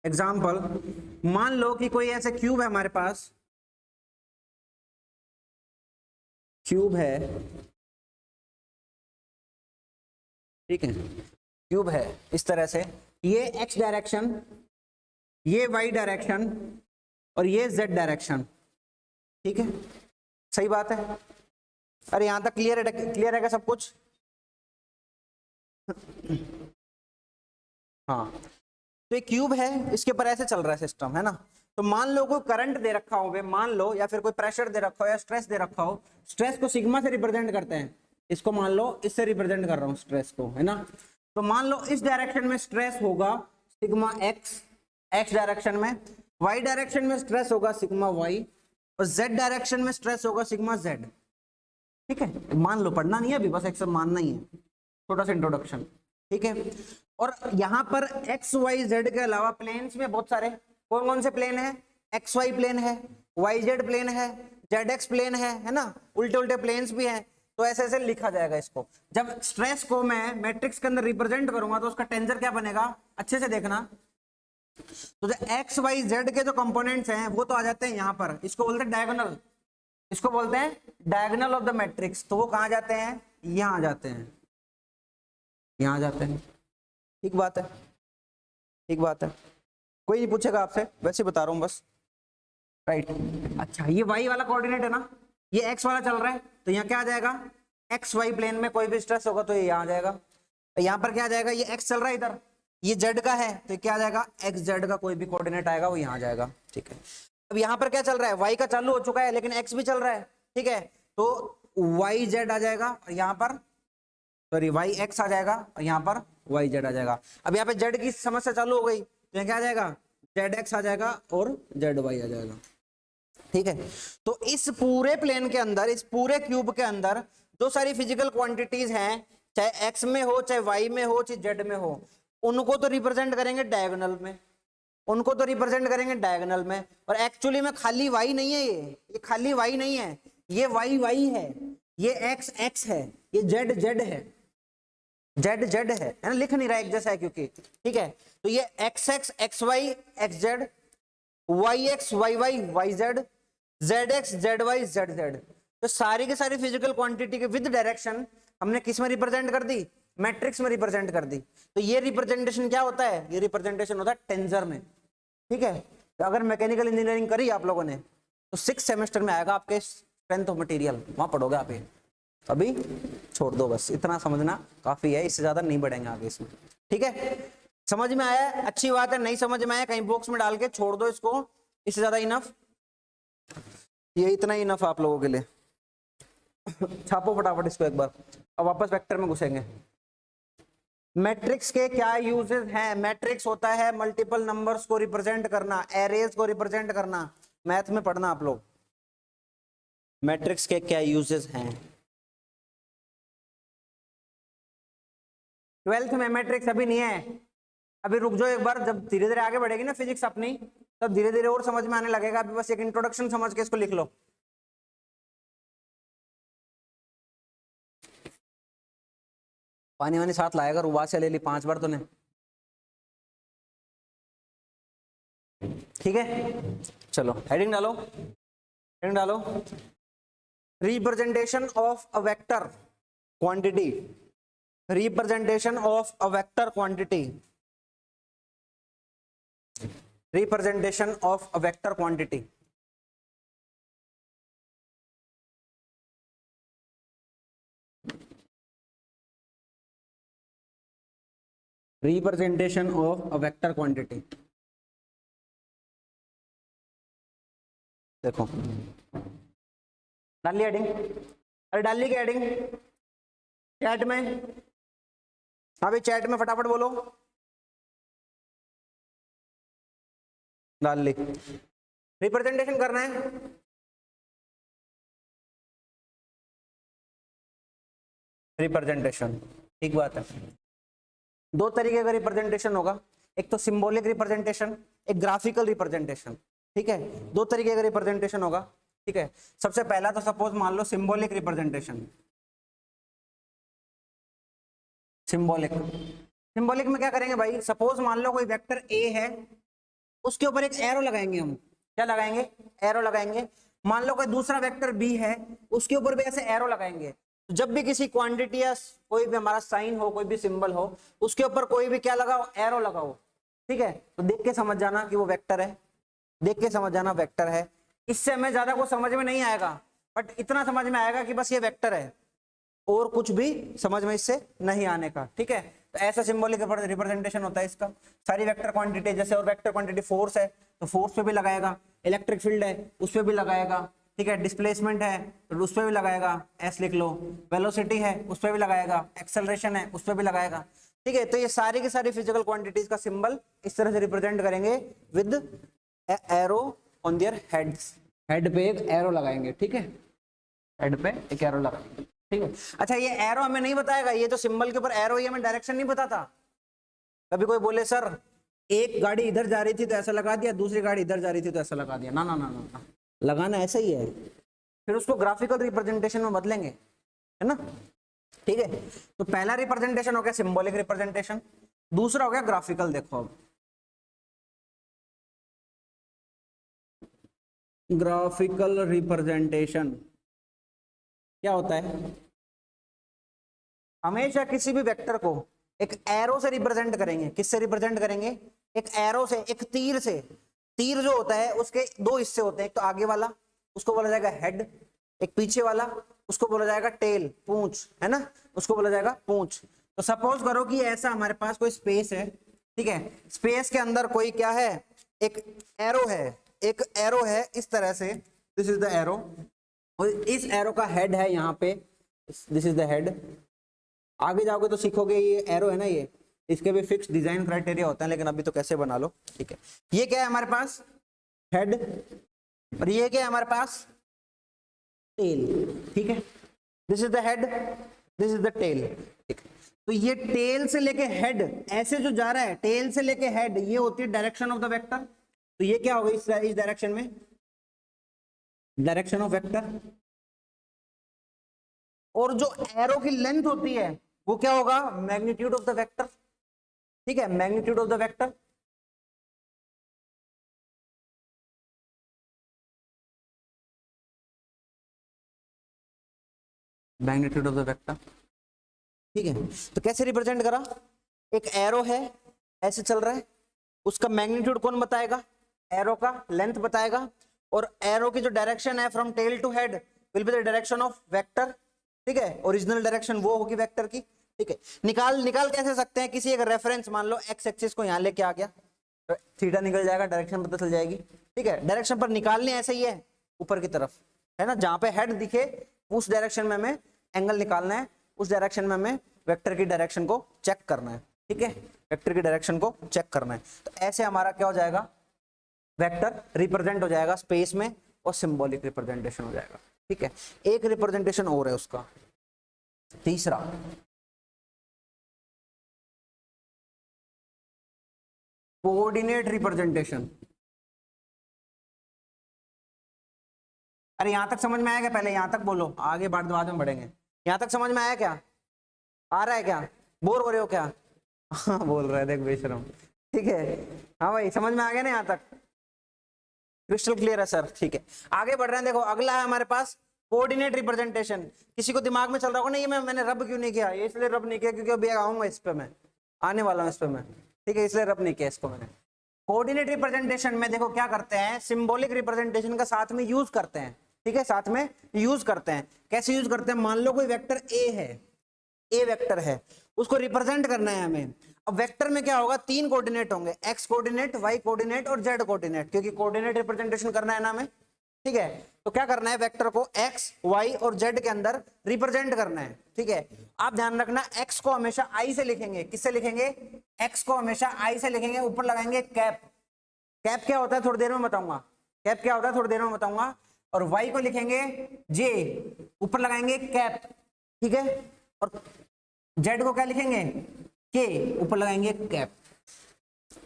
एग्जाम्पल मान लो कि कोई ऐसे क्यूब है हमारे पास, क्यूब है, ठीक है, क्यूब है इस तरह से, ये एक्स डायरेक्शन, ये वाई डायरेक्शन और ये जेड डायरेक्शन, ठीक है, सही बात है। अरे यहां तक क्लियर है? क्लियर है क्या सब कुछ? हाँ, तो एक क्यूब है, इसके ऊपर ऐसे चल रहा है सिस्टम, है ना। तो मान लो कोई करंट दे रखा हो, मान लो, या फिर कोई प्रेशर दे रखा हो या स्ट्रेस दे रखा हो। स्ट्रेस को सिग्मा से रिप्रेजेंट करते हैं, इसको मान लो इससे रिप्रेजेंट कर रहा हूँ स्ट्रेस को, है ना। तो मान लो इस डायरेक्शन में स्ट्रेस होगा सिग्मा एक्स, एक्स डायरेक्शन में, वाई डायरेक्शन में स्ट्रेस होगा सिग्मा वाई, और जेड डायरेक्शन में स्ट्रेस होगा सिग्मा जेड। ठीक है, मान लो, पढ़ना नहीं है अभी, बस एक सब मानना ही है, छोटा सा इंट्रोडक्शन। ठीक है, और यहाँ पर एक्स वाई जेड के अलावा प्लेन्स में बहुत सारे, कौन कौन से प्लेन है, एक्स वाई प्लेन है, वाई जेड प्लेन है, जेड एक्स प्लेन है ना, उल्टे उल्टे प्लेन्स भी हैं। तो ऐसे ऐसे लिखा जाएगा इसको। जब स्ट्रेस को मैं मैट्रिक्स के अंदर रिप्रेजेंट करूंगा तो उसका टेंजर क्या बनेगा, अच्छे से देखना। तो जो एक्स वाई जेड के जो कंपोनेंट्स हैं वो तो आ जाते हैं यहाँ पर, इसको बोलते हैं डायगोनल, इसको बोलते हैं डायगोनल ऑफ द मैट्रिक्स। तो वो कहाँ जाते हैं, यहाँ आ जाते हैं, यहाँ आ जाते हैं। ठीक बात है, ठीक बात है, कोई नहीं पूछेगा आपसे, वैसे बता रहा हूँ बस, राइट। अच्छा, ये वाई वाला कोऑर्डिनेट है ना, ये एक्स वाला चल रहा है, तो यहाँ क्या आ जाएगा, एक्स वाई प्लेन में कोई भी स्ट्रेस होगा तो ये यहाँ आ जाएगा। तो यहाँ पर क्या आ जाएगा, ये एक्स चल रहा है इधर, ये जेड का है, तो क्या आ जाएगा, एक्स जेड का कोई भी कोऑर्डिनेट आएगा वो यहाँ आ जाएगा। ठीक है, अब यहाँ पर क्या चल रहा है, वाई का चालू हो चुका है लेकिन एक्स भी चल रहा है। ठीक है, तो वाई जेड आ जाएगा, और यहाँ पर सॉरी वाई एक्स आ जाएगा, और यहाँ पर वाई जेड आ जाएगा। अब यहाँ पे जेड की समस्या चालू हो गई, तो क्या आ जाएगा, जेड एक्स आ जाएगा और जेड वाई आ जाएगा। ठीक है, तो इस पूरे प्लेन के अंदर, इस पूरे क्यूब के अंदर जो सारी फिजिकल क्वांटिटीज हैं, चाहे एक्स में हो, चाहे वाई में हो, चाहे जेड में हो, उनको तो रिप्रेजेंट करेंगे डायगोनल में, उनको तो रिप्रेजेंट करेंगे डायगोनल में। और एक्चुअली में खाली वाई नहीं है, ये खाली वाई नहीं है, ये वाई वाई है, ये एक्स एक्स है, ये जेड जेड है, जेड जेड है ना, लिख नहीं रहा एक जैसा है क्योंकि। ठीक है, तो ये x x x y x z, y x y y y z, z x z y z z. तो सारी की सारी फिजिकल क्वांटिटी के विद डायरेक्शन हमने किस में रिप्रेजेंट कर दी, मैट्रिक्स में रिप्रेजेंट कर दी। तो ये रिप्रेजेंटेशन क्या होता है, ये रिप्रेजेंटेशन होता है टेंसर में। ठीक है, तो अगर मैकेनिकल इंजीनियरिंग करी आप लोगों ने तो 6 सेमेस्टर में आएगा आपके स्ट्रेंथ ऑफ मटेरियल, वहां पढ़ोगे आप ये। अभी छोड़ दो, बस इतना समझना काफी है, इससे ज्यादा नहीं बढ़ेंगे आगे इसमें। ठीक है, समझ में आया, अच्छी बात है, नहीं समझ में आया कहीं बॉक्स में डाल के छोड़ दो इसको, इससे ज्यादा इनफ, ये इतना ही इनफ आप लोगों के लिए। छापो फटाफट इसको एक बार, अब वापस वेक्टर में घुसेंगे। मैट्रिक्स के क्या यूजेस हैं, मैट्रिक्स होता है मल्टीपल नंबर्स को रिप्रेजेंट करना, एरेज को रिप्रेजेंट करना, मैथ में पढ़ना आप लोग। मैट्रिक्स के क्या यूजेस हैं, 12th में मैट्रिक्स अभी नहीं है, अभी रुक जाओ एक बार, जब धीरे धीरे आगे बढ़ेगी ना फिजिक्स अपनी, तब धीरे धीरे और समझ में आने लगेगा। अभी बस एक इंट्रोडक्शन समझ के इसको लिख लो। पानी वानी साथ लाएगा, रुबा से ले ली 5 बार तूने। ठीक है, चलो हेडिंग डालो, हेडिंग डालो, representation of a vector quantity, representation of a vector quantity, representation of a vector quantity. Representation of a vector quantity, देखो डाल ली हेडिंग, अरे डाल ली क्या हेडिंग चैट में, हाँ भाई चैट में फटाफट बोलो, डाल ली। रिप्रेजेंटेशन करना है, रिप्रेजेंटेशन, ठीक बात है। 2 तरीके का रिप्रेजेंटेशन होगा, एक तो सिंबॉलिक रिप्रेजेंटेशन, एक ग्राफिकल रिप्रेजेंटेशन। ठीक है, 2 तरीके का रिप्रेजेंटेशन होगा। ठीक है, सबसे पहला तो सपोज मान लो सिंबॉलिक रिप्रेजेंटेशन, सिंबॉलिक, सिंबॉलिक में क्या करेंगे भाई, सपोज मान लो कोई वेक्टर ए है, उसके ऊपर एक एरो लगाएंगे हम, क्या लगाएंगे, एरो लगाएंगे। मान लो कोई दूसरा वेक्टर बी है, उसके ऊपर भी ऐसे एरो लगाएंगे। तो जब भी किसी क्वांटिटी या कोई भी हमारा साइन हो, कोई भी सिंबल हो, उसके ऊपर कोई भी क्या लगाओ, एरो लगाओ। ठीक है, तो देख के समझ जाना कि वो वेक्टर है, देख के समझ जाना वेक्टर है। इससे हमें ज्यादा कुछ समझ में नहीं आएगा, बट इतना समझ में आएगा कि बस ये वेक्टर है, और कुछ भी समझ में इससे नहीं आने का। ठीक है, तो ऐसा सिंबॉलिक रिप्रेजेंटेशन होता है इसका। सारी वेक्टर क्वांटिटी, जैसे और वेक्टर क्वांटिटी फोर्स है तो फोर्स पे भी लगाएगा, इलेक्ट्रिक फील्ड है उस पे भी लगाएगा, ठीक है, डिस्प्लेसमेंट है तो उस पे भी लगाएगा, एस लिख लो, वेलोसिटी है उस पे भी लगाएगा, एक्सेलरेशन है उस पे भी लगाएगा, ठीक है। तो ये सारी की सारी फिजिकल क्वांटिटीज का सिंबल इस तरह से रिप्रेजेंट करेंगे with arrow on their heads. Head पे एक एरो लगाएंगे, ठीक है, हेड पे एक एरो लगाएंगे, ठीक है। अच्छा ये एरो हमें नहीं बताएगा, ये जो सिंबल के ऊपर एरो ये हमें डायरेक्शन नहीं बताता। कभी कोई बोले सर एक गाड़ी इधर जा रही थी तो ऐसा लगा दिया, दूसरी गाड़ी इधर जा रही थी तो ऐसा लगा दिया, ना ना ना ना, लगाना ऐसा ही है, फिर उसको ग्राफिकल रिप्रेजेंटेशन में बदलेंगे, है ना, ठीक है। तो पहला रिप्रेजेंटेशन हो गया सिंबॉलिक रिप्रेजेंटेशन, दूसरा हो गया ग्राफिकल। देखो अब ग्राफिकल रिप्रेजेंटेशन क्या होता है, हमेशा किसी भी वेक्टर को एक एरो से रिप्रेजेंट करेंगे। किससे रिप्रेजेंट करेंगे? एक एरो से, एक तीर से। तीर जो होता है उसके दो हिस्से होते हैं, एक तो आगे वाला उसको बोला जाएगा हेड, एक पीछे वाला उसको बोला जाएगा टेल, पूंछ, है ना, उसको बोला जाएगा पूंछ। तो सपोज करो कि ऐसा हमारे पास कोई स्पेस है, ठीक है, स्पेस के अंदर कोई क्या है, एक एरो है, एक एरो है इस तरह से, दिस इज द एरो, और इस एरो का हेड है यहाँ पे, दिस इज द हेड। आगे जाओगे तो सीखोगे ये एरो है ना, ये इसके भी फिक्स डिजाइन क्राइटेरिया होता है, लेकिन अभी तो कैसे बना लो, ठीक है। ये क्या है हमारे पास, हेड, और ये क्या है हमारे पास, टेल, ठीक है। This is the head, this is the tail, ठीक है। तो ये टेल से लेके हेड ऐसे जो जा रहा है, टेल से लेके हेड, ये होती है डायरेक्शन ऑफ द वेक्टर। तो ये क्या होगा इस डायरेक्शन में, डायरेक्शन ऑफ वेक्टर। और जो एरो की लेंथ होती है वो क्या होगा, मैग्नीट्यूड ऑफ द वेक्टर, ठीक है, magnitude of the vector. Magnitude of the vector, ठीक है। तो कैसे रिप्रेजेंट करा, एक एरो है ऐसे चल रहा है, उसका मैग्नीट्यूड कौन बताएगा, एरो का लेंथ बताएगा, और एरो की जो डायरेक्शन है from tail to head will be the direction of vector, ठीक है। ओरिजिनल डायरेक्शन वो होगी वेक्टर की, ठीक है। निकाल कैसे सकते हैं, किसी एक रेफरेंस, मान लो एक्स एक्सिस को यहाँ लेके आ गया, थीटा निकल जाएगा, डायरेक्शन पता चल जाएगी, ठीक है। डायरेक्शन पर निकालने ऐसे ही है ऊपर की तरफ, है ना, जहां पे हेड दिखे उस डायरेक्शन में हमें एंगल निकालना है, उस डायरेक्शन में हमें वेक्टर की डायरेक्शन को चेक करना है, ठीक है, वेक्टर की डायरेक्शन को चेक करना है। तो ऐसे हमारा क्या हो जाएगा, वेक्टर रिप्रेजेंट हो जाएगा स्पेस में, और सिंबॉलिक रिप्रेजेंटेशन हो जाएगा, ठीक है। एक रिप्रेजेंटेशन और है उसका, तीसरा, कोऑर्डिनेट रिप्रेजेंटेशन। अरे यहां तक समझ में आया क्या, पहले यहां तक बोलो, आगे बाद में बढ़ेंगे। यहां तक समझ में आया क्या, आ रहा है क्या, बोर हो रहे हो क्या? हाँ बोल रहे हैं, देख बेशरम, ठीक है। हाँ भाई समझ में आ गया ना, यहाँ तक क्रिस्टल क्लियर है सर, ठीक है। आगे बढ़ रहे हैं, देखो अगला है हमारे पास कोऑर्डिनेट रिप्रेजेंटेशन। किसी को दिमाग में चल रहा होगा ना, ये मैंने रब क्यों नहीं किया, ये इसलिए रब नहीं किया क्योंकि अभी आऊंगा इस पे, मैं आने वाला हूँ इस पे मैं, ठीक है, इसलिए रब नहीं किया इसको मैंने। कोऑर्डिनेट रिप्रेजेंटेशन में देखो क्या करते हैं, सिंबॉलिक रिप्रेजेंटेशन का साथ में यूज करते हैं, ठीक है, साथ में यूज करते हैं। कैसे यूज करते हैं, मान लो कोई वेक्टर ए है, ए वेक्टर है, उसको रिप्रेजेंट करना है हमें। अब वेक्टर में क्या होगा, तीन कोऑर्डिनेट होंगे, एक्स कोऑर्डिनेट, वाई कोऑर्डिनेट और जेड कोऑर्डिनेट, क्योंकि कोऑर्डिनेट रिप्रेजेंटेशन करना है ना हमें, ठीक है। तो क्या करना है, वेक्टर को एक्स, वाई और जेड के अंदर रिप्रेजेंट करना है, ठीक है। आप ध्यान रखना, एक्स को हमेशा आई से लिखेंगे, किससे लिखेंगे, एक्स को हमेशा आई से लिखेंगे, ऊपर लगाएंगे कैप। कैप क्या होता है थोड़ी देर में बताऊंगा, कैप क्या होता है थोड़ी देर में बताऊंगा। और वाई को लिखेंगे जे, ऊपर लगाएंगे कैप, ठीक है। और जेड को क्या लिखेंगे, के, ऊपर लगाएंगे कैप,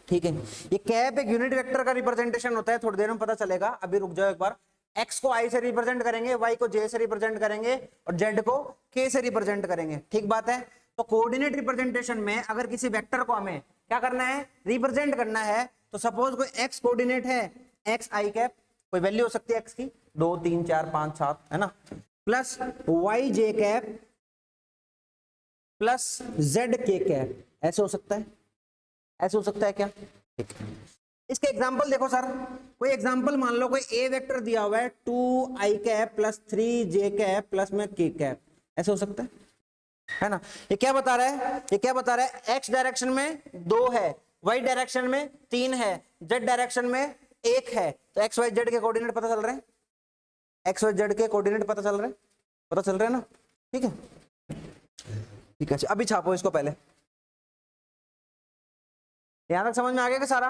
ठीक है। ये कैप एक यूनिट वेक्टर का रिप्रेजेंटेशन होता है, थोड़ी देर में पता चलेगा, अभी रुक जाओ एक बार। एक्स को आई से रिप्रेजेंट करेंगे, वाई को जे से रिप्रेजेंट करेंगे, और जेड को के से रिप्रेजेंट करेंगे, ठीक बात है। तो कोऑर्डिनेट रिप्रेजेंटेशन में अगर किसी वेक्टर को हमें क्या करना है, रिप्रेजेंट करना है, तो सपोज कोई एक्स कोऑर्डिनेट है, एक्स आई कैप, कोई वैल्यू हो सकती है एक्स की 2 3 4 5 7, है ना, प्लस वाई जे कैप प्लस जेड के कैप, ऐसे हो सकता है, ऐसे हो सकता है क्या, ठीक है। इसके एग्जांपल देखो सर, कोई एग्जांपल मान लो, कोई ए वेक्टर दिया हुआ है 2 आई कैप प्लस 3 जे कैप प्लस में के कैप, ऐसे हो सकता है, है ना। ये क्या बता रहा है, ये क्या बता रहा है, एक्स डायरेक्शन में 2 है, वाई डायरेक्शन में 3 है, जेड डायरेक्शन में 1 है। तो एक्स वाई जेड के कोऑर्डिनेट पता चल रहे हैं, एक्स वाई जेड के कोऑर्डिनेट पता चल रहे हैं, पता चल रहे हैं ना। ठीक है, ठीक है, अभी छापो इसको पहले। यहां तक समझ में आ गया कि सारा?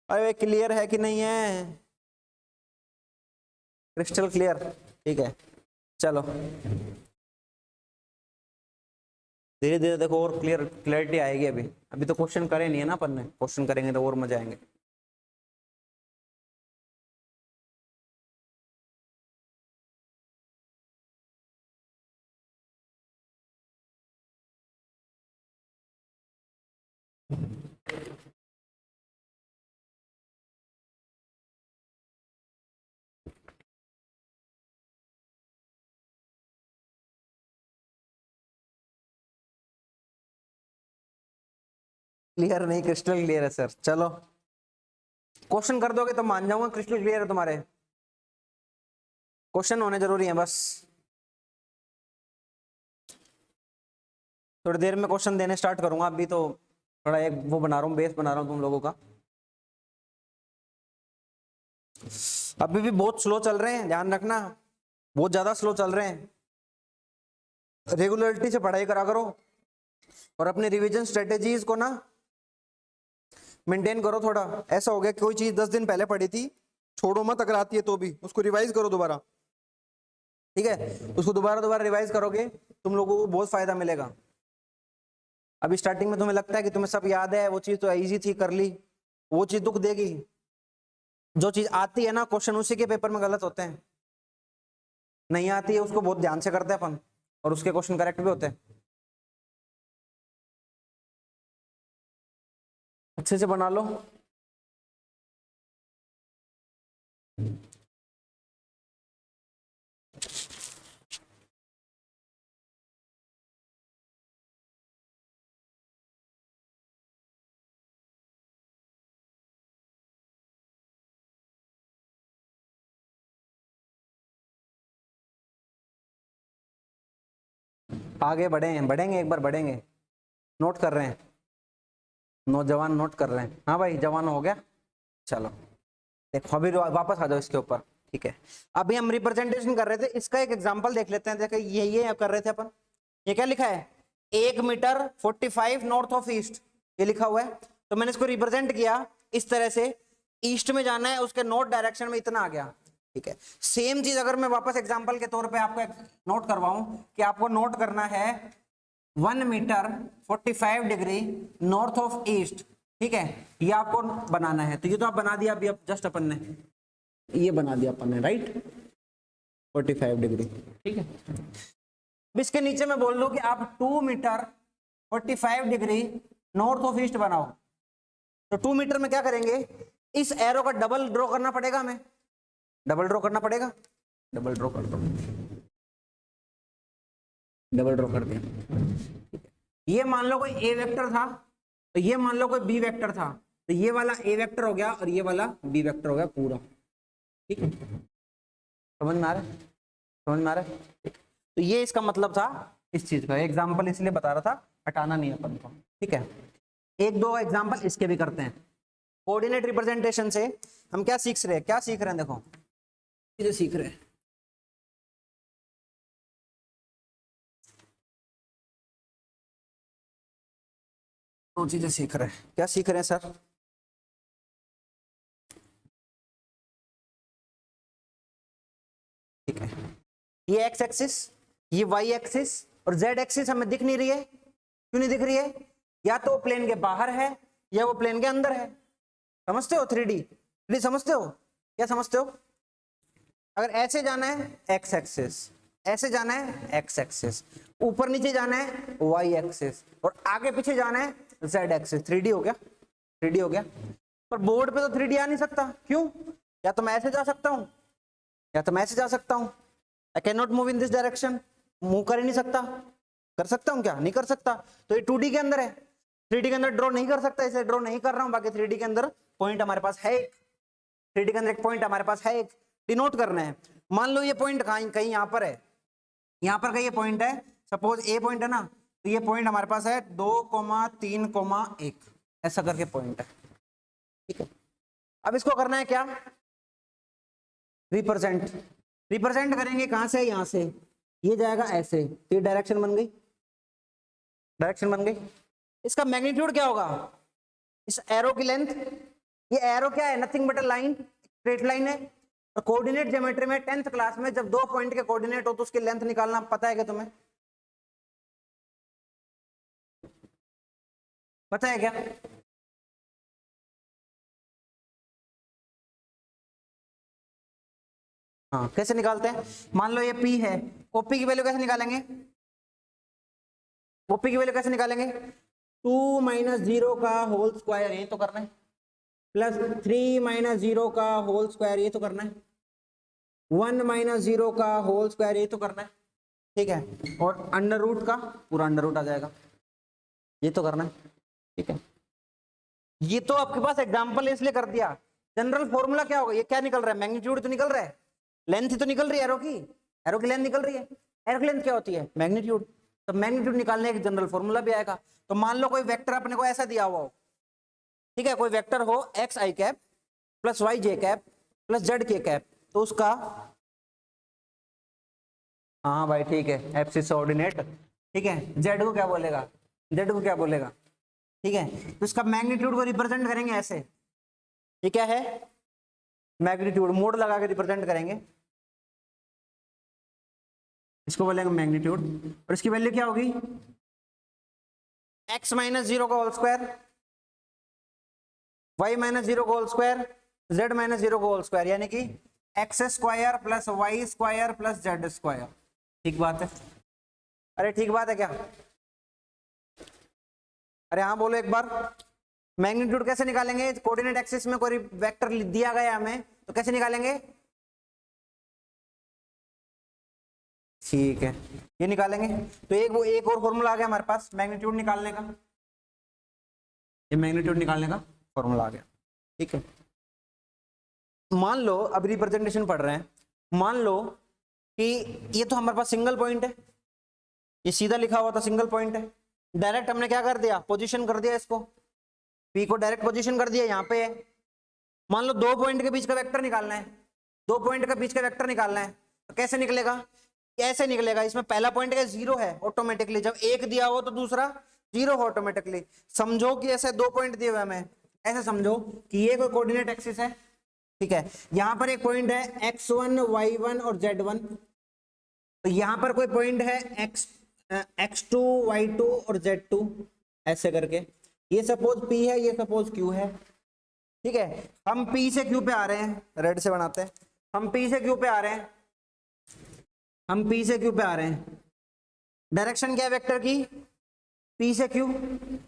अरे क्लियर है कि नहीं है? Crystal clear? ठीक है, चलो धीरे धीरे देखो और क्लियरिटी आएगी। अभी अभी तो क्वेश्चन करे नहीं है ना अपन ने, क्वेश्चन करेंगे तो और मजा आएंगे। क्लियर नहीं, क्रिस्टल क्लियर है सर। चलो क्वेश्चन कर दोगे तो मान जाऊंगा क्रिस्टल क्लियर है तुम्हारे। क्वेश्चन होने जरूरी है बस। थोड़ी देर में क्वेश्चन देने स्टार्ट करूंगा, अभी तो थोड़ा एक वो बना रहा हूँ, बेस बना रहा हूँ तुम लोगों का। अभी भी बहुत स्लो चल रहे हैं, ध्यान रखना, बहुत ज्यादा स्लो चल रहे हैं। रेगुलरिटी से पढ़ाई करा करो और अपने रिवीजन स्ट्रेटेजीज को ना मेंटेन करो थोड़ा। ऐसा हो गया कि कोई चीज 10 दिन पहले पढ़ी थी, छोड़ो मत, अगर आती है तो भी उसको रिवाइज करो दोबारा। ठीक है, उसको दोबारा दोबारा रिवाइज करोगे तुम लोगों को बहुत फायदा मिलेगा। अभी स्टार्टिंग में तुम्हें लगता है कि तुम्हें सब याद है, वो चीज तो इजी थी, कर ली, वो चीज दुख देगी। जो चीज आती है ना, क्वेश्चन उसी के पेपर में गलत होते हैं। नहीं आती है उसको बहुत ध्यान से करते हैं अपन, और उसके क्वेश्चन करेक्ट भी होते हैं। अच्छे से बना लो। आगे बढ़े, बढ़ेंगे, एक बार बढ़ेंगे। नोट कर रहे हैं नौजवान, नोट कर रहे हैं। हाँ भाई, जवान हो गया। चलो देखो अभी वापस आ जाओ इसके ऊपर। ठीक है, अभी हम रिप्रेजेंटेशन कर रहे थे, इसका एक एग्जांपल देख लेते हैं। देखो ये कर रहे थे अपन। ये क्या लिखा है, 1 मीटर 45 नॉर्थ ऑफ ईस्ट, ये लिखा हुआ है। तो मैंने इसको रिप्रेजेंट किया इस तरह से, ईस्ट में जाना है, उसके नॉर्थ डायरेक्शन में इतना आ गया। ठीक है, सेम चीज अगर मैं वापस एग्जांपल के तौर पे आपको नोट करवाऊं कि आपको नोट करना है 1 metre 45 degree north of east. ठीक है, ये आपको बनाना है। तो ये तो आप बना दिया अभी, जस्ट अपन ने ये बना दिया अपन ने, राइट, 45 डिग्री। ठीक है, अब इसके नीचे मैं बोल दूं कि आप 2 metre 45 degree north of east बनाओ। तो 2 मीटर में क्या करेंगे, इस एरो का डबल ड्रॉ करना पड़ेगा हमें, डबल ड्रॉ करना पड़ेगा। डबल ड्रॉ कर दो, डबल ड्रॉ कर दिया। ये मान लो कोई ए वेक्टर था, तो ये मान लो कोई बी वेक्टर था, तो ये वाला ए वेक्टर हो गया और ये वाला बी वेक्टर हो गया पूरा। ठीक है, समझ में आ रहा है, समझ में आ रहा है। तो ये इसका मतलब था इस चीज का। एग्जांपल इसलिए बता रहा था, हटाना नहीं अपन को। ठीक है, एक दो एग्जांपल इसके भी करते हैं। कोऑर्डिनेट रिप्रेजेंटेशन से हम क्या सीख रहे हैं, क्या सीख रहे हैं, देखो चीजें सीख रहे हैं। दो चीजें सीख रहे हैं, क्या सीख रहे हैं सर? ठीक है, ये एक्स एक्सिस, ये वाई एक्सिस और जेड एक्सिस हमें दिख नहीं रही है। क्यों नहीं दिख रही है? या तो वो प्लेन के बाहर है या वो प्लेन के अंदर है। समझते हो 3D समझते हो? क्या समझते हो? अगर ऐसे जाना है एक्स एक्सिस, ऐसे जाना है एक्स एक्सिस, ऊपर नीचे जाना है वाई एक्सिस, और आगे पीछे जाना है जेड एक्सिस। 3D हो गया, 3D हो गया। पर बोर्ड पे तो 3D आ नहीं सकता। क्यों? या तो मैं ऐसे जा सकता हूं या तो मैं ऐसे जा सकता हूं। I can not move in this direction, move कर ही नहीं सकता। कर सकता हूं क्या? नहीं कर सकता। तो ये 2D के अंदर है, 3D के अंदर ड्रॉ नहीं कर सकता, इसे ड्रॉ नहीं कर रहा हूं। बाकी 3D के अंदर पॉइंट हमारे पास है एक, 3D के अंदर एक पॉइंट हमारे पास है एक, डिनोट करना है। मान लो ये पॉइंट कहीं यहाँ पर है, यहाँ पर का ये पॉइंट है, सपोज ए पॉइंट है ना, तो ये पॉइंट हमारे पास है 2,3,1 ऐसा करके पॉइंट है, ठीक है। अब इसको करना है क्या, रिप्रेजेंट। रिप्रेजेंट करेंगे कहां से, यहां से, ये जाएगा ऐसे, तो ये डायरेक्शन बन गई, डायरेक्शन बन गई। इसका मैग्नीट्यूड क्या होगा, इस एरो की लेंथ, ये एरो क्या है, nothing but a line, straight line है। और कोऑर्डिनेट ज्योमेट्री में 10th क्लास में जब दो पॉइंट के कोऑर्डिनेट हो तो उसकी लेंथ निकालना पता है क्या तुम्हें, पता है क्या? हाँ, कैसे निकालते हैं, मान लो ये P है, ओपी की वैल्यू कैसे निकालेंगे, ओपी की वैल्यू कैसे निकालेंगे, 2 - 0 का होल स्क्वायर, ये तो करना है, प्लस 3 - 0 का होल स्क्वायर, ये तो करना है, 1 - 0 का होल स्क्वायर, ये तो करना है, ठीक है। और अंडर रूट का पूरा अंडर रूट आ जाएगा, ये तो करना है, ठीक है। ये तो आपके पास एग्जांपल इसलिए कर दिया, जनरल फॉर्मूला क्या होगा, ये क्या निकल रहा है, मैग्नीट्यूड तो निकल रहा है, लेंथ ही तो निकल रही है, एरो की लेंथ निकल रही है, एरो की लेंथ क्या होती है, मैग्नीट्यूड। तो मैग्नीट्यूड निकालने का जनरल फॉर्मूला भी आएगा। तो मान लो कोई वेक्टर अपने को ऐसा दिया हुआ हो, ठीक है, कोई वेक्टर हो एक्स आई कैप प्लस वाई जे कैप प्लस जेड के कैप, तो उसका, हाँ भाई ठीक है, एब्सिस ऑर्डिनेट, ठीक है, जेड को क्या बोलेगा, जेड को क्या बोलेगा, ठीक है। तो इसका मैग्नीट्यूड को रिप्रेजेंट करेंगे ऐसे, ये क्या है, मैग्नीट्यूड, मोड लगा के रिप्रेजेंट करेंगे, इसको बोलेंगे मैग्नीट्यूड। और इसकी वैल्यू क्या होगी, x - 0 का होल स्क्वायर, y - 0 का होल स्क्वायर, z - 0 का होल स्क्वायर, यानी कि x square plus y square plus z square. ठीक बात है, अरे ठीक बात है क्या, अरे हाँ बोलो एक बार। मैग्नीट्यूड कैसे निकालेंगे, कोऑर्डिनेट एक्सिस में कोई वेक्टर दिया गया हमें, तो कैसे निकालेंगे, ठीक है, ये निकालेंगे। तो एक और फॉर्मूला आ गया हमारे पास मैग्नीट्यूड निकालने का, ये मैग्नीट्यूड निकालने का फॉर्मूला आ गया, ठीक है। मान लो अब रिप्रेजेंटेशन पढ़ रहे हैं, मान लो कि ये तो हमारे पास सिंगल पॉइंट है, ये सीधा लिखा हुआ था सिंगल पॉइंट है, डायरेक्ट हमने क्या कर दिया, पोजीशन कर दिया, इसको P को डायरेक्ट पोजीशन कर दिया, यहाँ पे है। मान लो दो पॉइंट के बीच का वेक्टर निकालना है, दो पॉइंट के बीच का वेक्टर निकालना है, तो कैसे निकलेगा, कैसे निकलेगा, इसमें पहला पॉइंट का 0 है ऑटोमेटिकली, जब एक दिया हो तो दूसरा 0 हो ऑटोमेटिकली। समझो कि ऐसे दो पॉइंट दिए हुए हमें, ऐसे समझो कि ये कोई कोऑर्डिनेट एक्सिस है, ठीक है, यहाँ पर एक पॉइंट है x1 y1 और z1, तो यहाँ पर कोई पॉइंट है x2 y2 और z2, ऐसे करके, ये सपोज P है, ये सपोज Q है, ठीक है। हम P से Q पे आ रहे हैं, रेड से बनाते हैं, हम P से Q पे आ रहे हैं, हम P से Q पे आ रहे हैं, डायरेक्शन क्या है वेक्टर की, P से Q,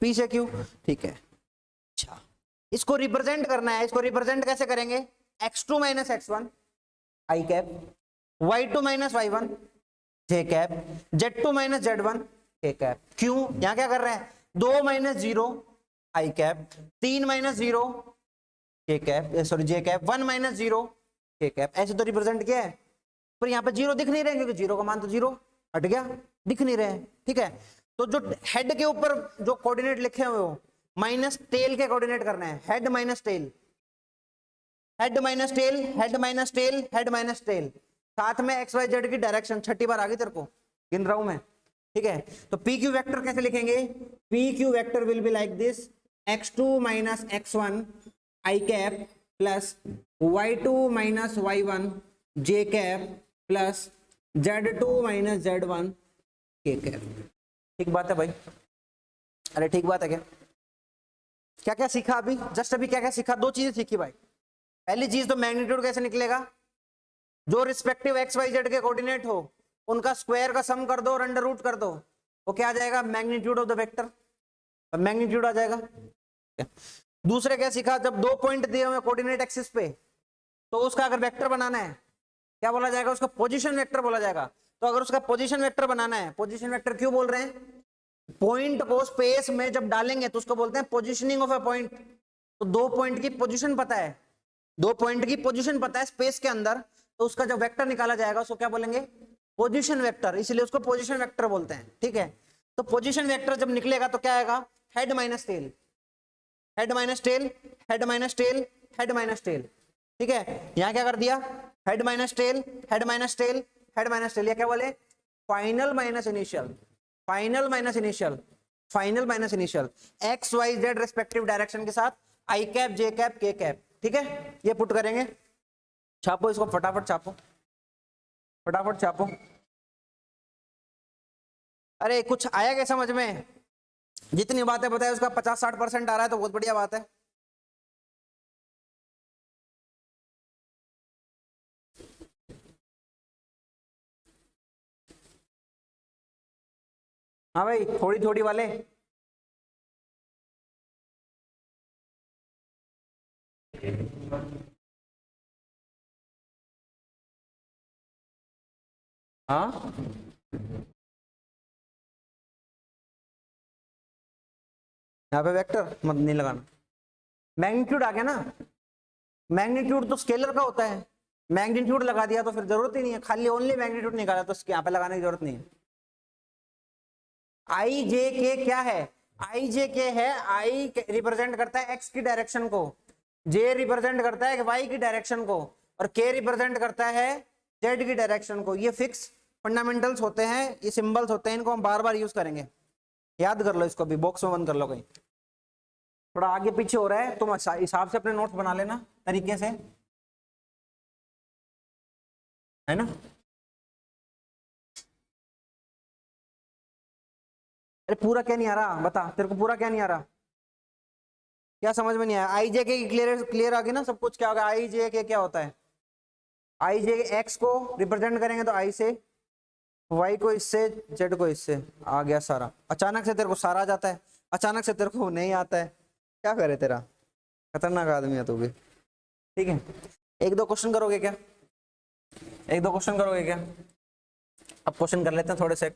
P से Q, ठीक है। अच्छा, इसको रिप्रेजेंट करना है, इसको रिप्रेजेंट कैसे करेंगे, x2 - x1 i cap, y2 - y1 j cap, z2 - z1 k cap. क्यों, यहां क्या कर रहे हैं, 2 - 0 i cap, 3 - 0 k cap, sorry j cap, 1 - 0 k cap, ऐसे तो रिप्रेजेंट किया है। पर यहाँ पे 0 दिख नहीं रहे, क्योंकि 0 का मान तो 0 हट गया, दिख नहीं रहे, ठीक है। तो जो हेड के ऊपर जो कोऑर्डिनेट लिखे हुए हो, माइनस टेल के कोऑर्डिनेट करना है, head minus tail, head minus tail, head minus tail, head minus tell, साथ में एक्स वाई जेड की डायरेक्शन, छठी बार आ गई तेरे को, गिन रहा हूं मैं, ठीक है। तो पी क्यू वेक्टर कैसे लिखेंगे, P Q vector will be like this, x2 - x1 i cap plus y2 - y1 j cap plus z2 - z1 k cap. ठीक बात है भाई, अरे ठीक बात है क्या, क्या क्या सीखा अभी, जस्ट अभी क्या क्या सीखा, दो चीजें सीखी भाई। पहली चीज तो मैग्नीट्यूड कैसे निकलेगा, जो रिस्पेक्टिव एक्स वाई जेड के कोऑर्डिनेट हो उनका स्क्वायर का सम कर दो और अंडर रूट कर दो, वो क्या आ जाएगा, magnitude of the vector, magnitude आ जाएगा। दूसरे क्या सीखा, जब दो पॉइंट दिए हुए कोऑर्डिनेट एक्सिस पे, तो उसका अगर वेक्टर बनाना है क्या बोला जाएगा, उसका पोजीशन वेक्टर बोला जाएगा। तो अगर उसका पोजीशन वेक्टर बनाना है, पोजीशन वेक्टर क्यों बोल रहे हैं, पॉइंट को स्पेस में जब डालेंगे तो उसको बोलते हैं पोजीशनिंग ऑफ अ पॉइंट। तो दो पॉइंट की पोजीशन पता है, दो पॉइंट की पोजीशन पता है स्पेस के अंदर, तो उसका जब वेक्टर निकाला जाएगा उसको क्या बोलेंगे, पोजीशन वेक्टर, इसलिए उसको पोजीशन वेक्टर बोलते हैं, ठीक है। तो पोजीशन वेक्टर जब निकलेगा तो क्या आएगा, head minus tail, head minus tail, head minus tail, head minus tail, ठीक है। यहां क्या कर दिया, head minus tail, head minus tail, head minus tail, या क्या बोले, final minus initial, final minus initial, final minus initial, x y z respective direction के साथ I cap, J cap, K cap, ठीक है। ये पुट करेंगे, छापो इसको, फटाफट छापो, फटाफट छापो। अरे कुछ आया क्या समझ में, जितनी बातें बताए उसका 50-60% आ रहा है तो बहुत बढ़िया बात है। हाँ भाई, थोड़ी थोड़ी वाले, हाँ यहाँ पे वेक्टर मत नहीं लगाना, मैग्नीट्यूड आ गया ना, मैग्नीट्यूड तो स्केलर का होता है, मैग्नीट्यूड लगा दिया तो फिर जरूरत ही नहीं है, खाली ओनली मैग्नीट्यूड निकाला तो यहाँ पे लगाने की जरूरत नहीं है। आई जे के क्या है, आई जे के है, आई रिप्रेजेंट करता है एक्स की डायरेक्शन को, जे रिप्रेजेंट करता है वाई की डायरेक्शन को, और के रिप्रेजेंट करता है जेड की डायरेक्शन को। ये फिक्स फंडामेंटल्स होते हैं, ये सिंबल्स होते हैं, इनको हम बार बार यूज करेंगे, याद कर लो इसको भी, बॉक्स में बंद कर लो कहीं। थोड़ा आगे पीछे हो रहा है तुम हिसाब से अपने नोट्स बना लेना तरीके से, है ना। अरे पूरा क्या नहीं आ रहा, बता तेरे को पूरा क्या नहीं आ रहा, क्या समझ में नहीं आया। आई जे के क्लियर क्लियर आ गई ना सब कुछ, क्या होगा, आई जे के क्या होता है, आई जे एक्स को रिप्रेजेंट करेंगे तो आई से, वाई को इससे, जेड को इससे, आ गया सारा। अचानक से तेरे को सारा आ जाता है, अचानक से तेरे को नहीं आता है, क्या करे तेरा, खतरनाक आदमी है तू भी, ठीक है। एक दो क्वेश्चन करोगे क्या, एक दो क्वेश्चन करोगे क्या, अब क्वेश्चन कर लेते हैं थोड़े से।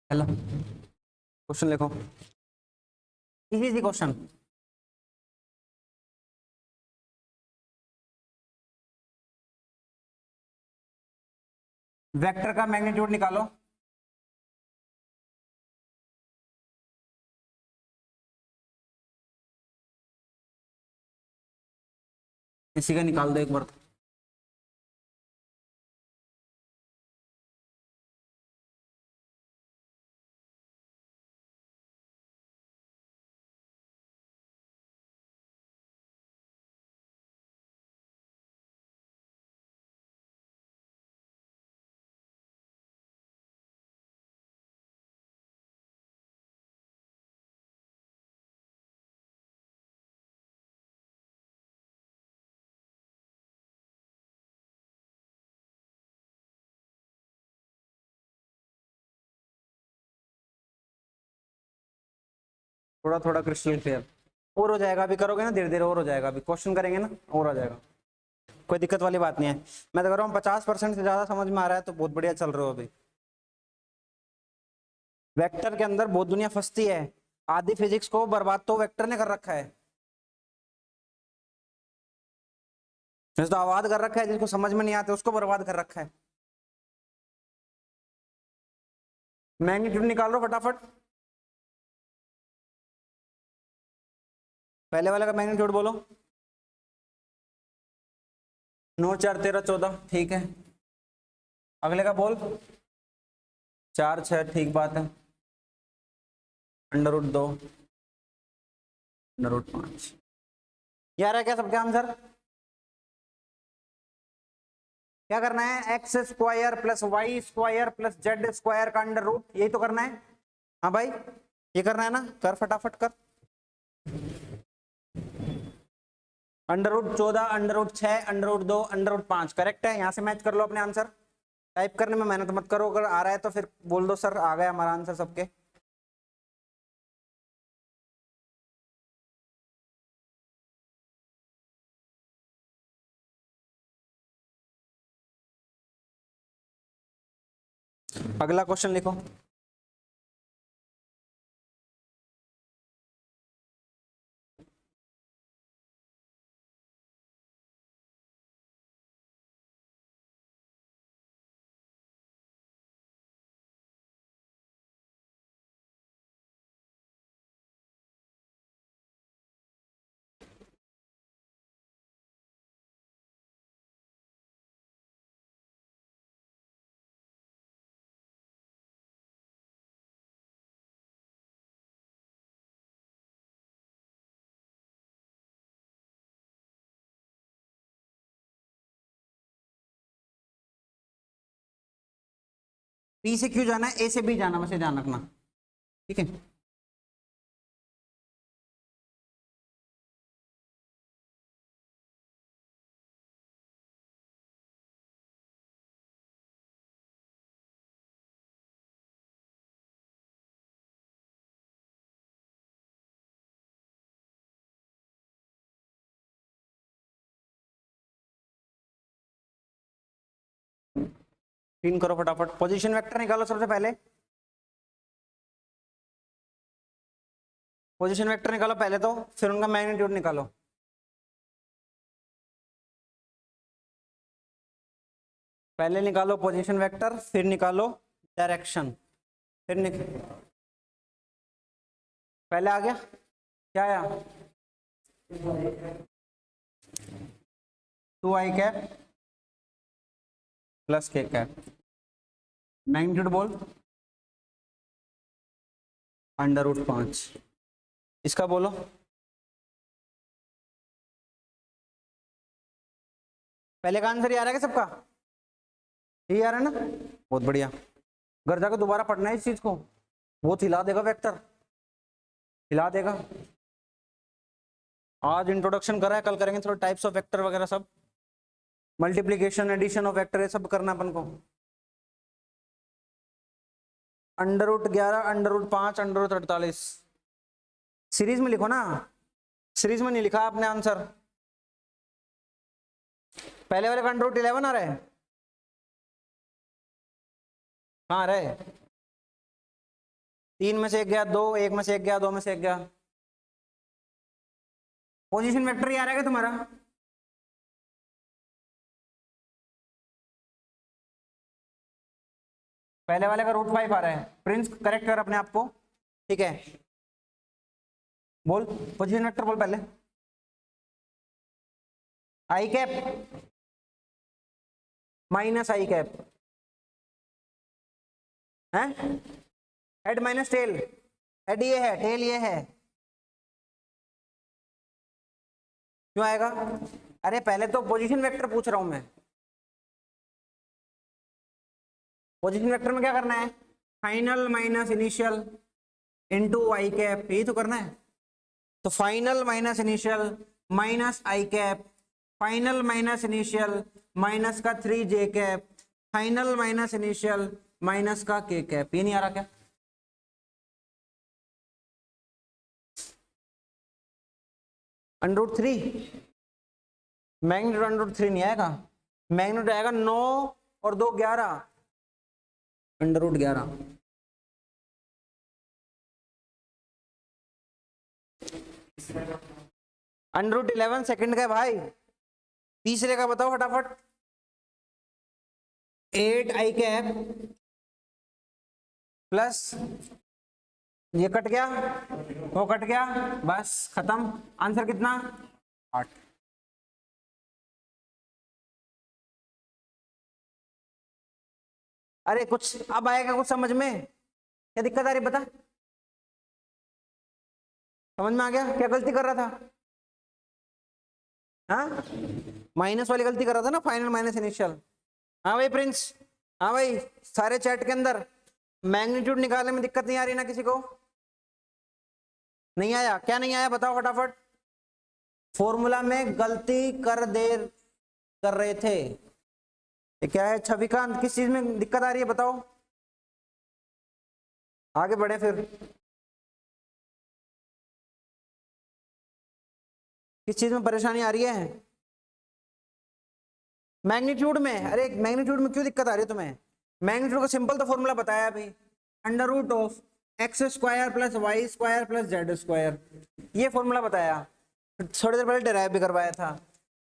हेलो, क्वेश्चन लिखो, इजी इजी क्वेश्चन। वेक्टर का मैग्नीट्यूड निकालो, इसी का निकाल दो एक बार। थोड़ा थोड़ा क्रिस्टल क्लियर, और हो जाएगा, अभी करोगे ना धीरे धीरे और हो जाएगा, अभी क्वेश्चन करेंगे ना और आ जाएगा, कोई दिक्कत वाली बात नहीं है। मैं तो कह रहा हूँ 50% से ज्यादा समझ में आ रहा है तो बहुत बढ़िया चल रहे हो अभी। वेक्टर के अंदर बहुत दुनिया फंसती है, आधी फिजिक्स को बर्बाद तो वेक्टर ने कर रखा है, तो आबाद कर रखा है, जिसको समझ में नहीं आते उसको बर्बाद कर रखा है। मैग्नीट्यूड निकाल लो फटाफट, पहले वाले का मैग्नीट्यूड बोलो। 9 4 13 14, ठीक है। अगले का बोल, 4 6, ठीक बात है। √2, √5, यार है क्या सबका आंसर, क्या करना है, x square plus y square plus z square का अंडर रूट, यही तो करना है। हाँ भाई ये करना है ना, कर फटाफट कर। √14, √6, √2, √5 करेक्ट है, यहाँ से मैच कर लो अपने आंसर। टाइप करने में मेहनत मत करो, अगर आ रहा है तो फिर बोल दो सर आ गया हमारा आंसर सबके। अगला क्वेश्चन लिखो। बी से क्यों जाना है, ए से बी जाना, बस ये ध्यान रखना, ठीक है। क्लीन करो फटाफट, पोजीशन वेक्टर निकालो सबसे पहले। पोजीशन वेक्टर निकालो पहले तो, फिर उनका मैग्नीट्यूड निकालो। पहले निकालो पोजीशन वेक्टर, फिर निकालो डायरेक्शन, पहले आ गया क्या आया, 2i cap plus k cap. Magnitude बोल, √5। इसका बोलो, पहले का आंसर ये आ रहा है क्या सबका, ये आ रहा है ना, बहुत बढ़िया। घर जाकर दोबारा पढ़ना है इस चीज को, बहुत हिला देगा वेक्टर, हिला देगा। आज इंट्रोडक्शन करा है, कल करेंगे थोड़ा टाइप्स ऑफ वेक्टर वगैरह सब, मल्टीप्लिकेशन एडिशन ऑफ वेक्टर, ये सब करना अपन को। √11, √5, √48 सीरीज में लिखो ना, सीरीज में नहीं लिखा आपने आंसर। पहले वाले का √11 आ रहा है, कहाँ आ रहा है, 3 में से 1 गया, 2, 1 में से 1 गया, 2 में से 1 गया। पोजीशन वेक्टर ये आ रहा है तुम्हारा, पहले वाले का √5 आ रहा है। प्रिंस करेक्ट कर अपने आप को, ठीक है। बोल पोजीशन वेक्टर बोल पहले, i cap minus i cap है, हेड माइनस टेल, हेड ये है, टेल ये है, क्यों आएगा, अरे पहले तो पोजीशन वेक्टर पूछ रहा हूं मैं। पोजीशन वेक्टर में क्या करना है, final minus initial into i cap, यही तो करना है। तो final minus initial minus i cap, final minus initial minus का 3j cap, final minus initial minus का k कैप। ये नहीं आ रहा क्या, √3, मैग्नीट्यूड √3 नहीं आएगा, मैग्नीट्यूड आएगा 9 और 2 11, √11। √11 सेकंड का है भाई, तीसरे का बताओ फटाफट, 8i कैप प्लस ये कट गया, वो कट गया, बस खत्म। आंसर कितना, 8। अरे कुछ अब आएगा कुछ समझ में, क्या दिक्कत आ रही बता, समझ में आ गया क्या गलती कर रहा था, हाँ माइनस वाली गलती कर रहा था ना, फाइनल माइनस इनिशियल। हाँ भाई प्रिंस, हाँ भाई सारे चैट के अंदर मैग्नीट्यूड निकालने में दिक्कत नहीं आ रही ना किसी को, नहीं आया, क्या नहीं आया बताओ फटाफट, फॉर्मूला में गलती कर रहे थे, ये क्या है छविकांत, किस चीज में दिक्कत आ रही है बताओ, आगे बढ़े फिर, किस चीज में परेशानी आ रही है, मैग्नीट्यूड में, अरे मैग्नीट्यूड में क्यों दिक्कत आ रही है तुम्हें, मैग्नीट्यूड का सिंपल तो फॉर्मूला बताया अभी, under root of x square plus y square plus z square, ये फॉर्मूला बताया, थोड़ी देर पहले डेराइव भी करवाया था।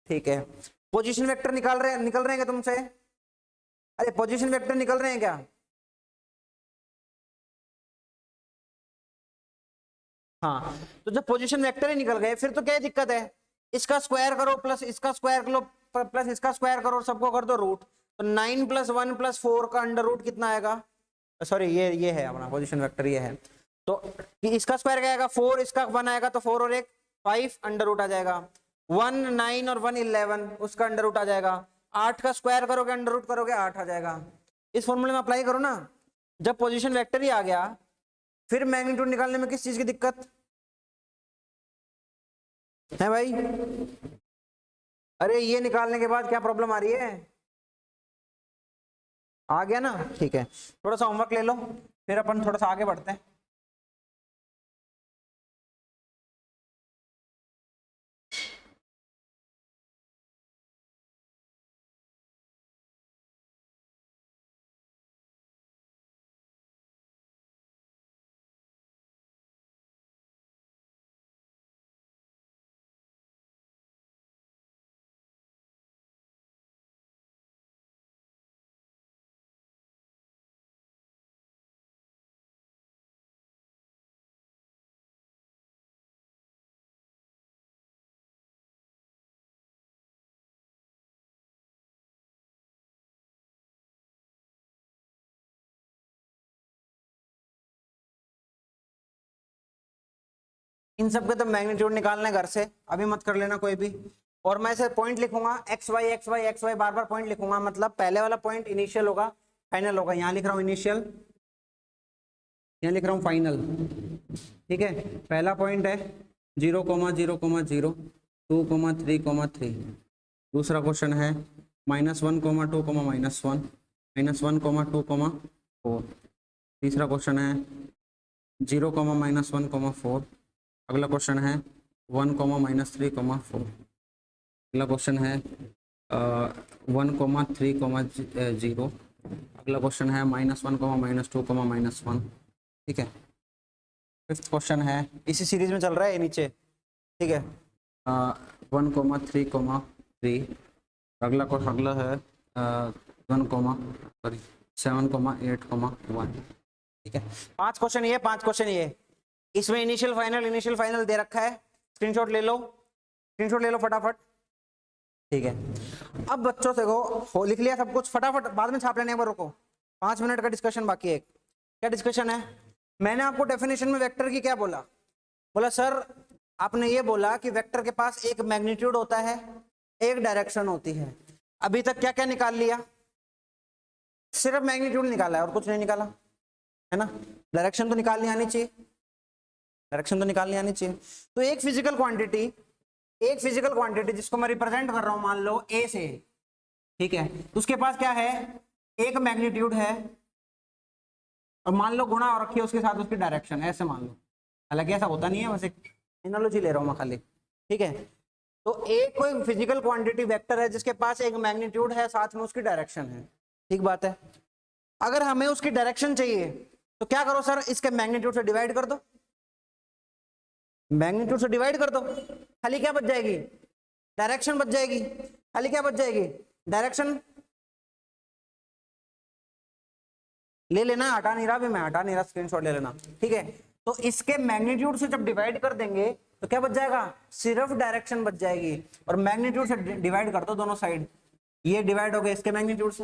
ठीक है, पोजीशन वेक्टर निकल रहे हैं क्या तुमसे? अरे पोजीशन वेक्टर निकल रहे हैं क्या? हाँ, तो जब पोजीशन वेक्टर ही निकल गए फिर तो क्या दिक्कत है, इसका स्क्वायर करो प्लस इसका स्क्वायर करो प्लस इसका स्क्वायर करो, सबको कर दो रूट, तो 9 + 1 + 4 का अंडर रूट कितना आएगा? सॉरी ये है अपना पोजीशन वेक्टर, ये है, तो इसका स्क्वायर क्या आएगा 4, इसका 1 आएगा तो 4 और 1 5 अंडर रूट आ जाएगा, 1 9 और 1 11 उसका अंडर रूट आ जाएगा, 8 का स्क्वायर करोगे अंडर रूट करोगे 8 आ जाएगा। इस फॉर्मूले में अप्लाई करो ना, जब पोजीशन वेक्टर ही आ गया फिर मैग्नीट्यूड निकालने में किस चीज की दिक्कत है भाई? अरे ये निकालने के बाद क्या प्रॉब्लम आ रही है? आ गया ना? ठीक है, थोड़ा सा होमवर्क ले लो फिर अपन थोड़ा सा आगे बढ़ते हैं। इन सब के तो मैग्नीट्यूड निकालना है घर से, अभी मत कर लेना कोई भी, और मैं इसे पॉइंट लिखूंगा x y x y x y, बार बार पॉइंट लिखूंगा, मतलब पहले वाला पॉइंट इनिशियल होगा फाइनल होगा, यहाँ लिख रहा हूँ इनिशियल, यहाँ लिख रहा हूँ फाइनल। ठीक है, पहला पॉइंट है 0, 0, 0, 2, 3, 3। दूसरा क्वेश्चन है -1, -2, -1, -1, -2, 4। तीसरा क्वेश्चन है 0, -1, 4। अगला क्वेश्चन है 1, -3, 4। अगला क्वेश्चन है 1, 3, 0। अगला क्वेश्चन है -1, -2, -1। ठीक है, फिफ्थ क्वेश्चन है इसी सीरीज में चल रहा है नीचे। ठीक है, 1, 3, 3। अगला है 7, 8, 1। ठीक है, 5 क्वेश्चन ये 5 क्वेश्चन ये, इसमें इनिशियल फाइनल दे रखा है, स्क्रीनशॉट ले लो फटाफट। ठीक है, अब बच्चों से को लिख लिया सब कुछ, फटाफट बाद में छाप लेने, एक बार रुको, 5 मिनट का डिस्कशन बाकी है। क्या डिस्कशन है? मैंने आपको डेफिनेशन में वेक्टर की क्या बोला सर, आपने ये बोला कि वेक्टर के पास एक मैग्नीट्यूड होता है, एक डायरेक्शन होती है। अभी तक क्या क्या निकाल लिया? सिर्फ मैग्नीट्यूड निकाला है और कुछ नहीं निकाला है ना। डायरेक्शन तो निकालनी आनी चाहिए, तो एक फिजिकल क्वांटिटी जिसको मैं रिप्रेजेंट कर रहा हूं मान लो ए से, ठीक है, उसके पास क्या है, एक मैग्नीट्यूड है, और मान लो गुणा और रखी है उसके साथ उसकी डायरेक्शन, ऐसे मान लो, हालांकि ऐसा होता नहीं है, बस एक एनालॉजी ले रहा हूं मैं खाली। ठीक है, तो एक कोई फिजिकल क्वांटिटी वेक्टर है जिसके पास एक मैग्नीट्यूड है, साथ में उसकी डायरेक्शन है। ठीक बात है, अगर हमें उसकी डायरेक्शन चाहिए तो क्या करो सर, इसके मैग्नीट्यूड से डिवाइड कर दो, खाली क्या बच जाएगी, डायरेक्शन बच जाएगी, खाली क्या बच जाएगी, डायरेक्शन। ले लेना, हटा नहीं रहा भी मैं, स्क्रीनशॉट ले लेना। ठीक है, तो इसके मैग्नीट्यूड से जब डिवाइड कर देंगे तो क्या बच जाएगा, सिर्फ डायरेक्शन बच जाएगी, और मैग्नीट्यूड से डिवाइड कर दो दोनों साइड, ये डिवाइड हो गए इसके मैग्नीट्यूड से,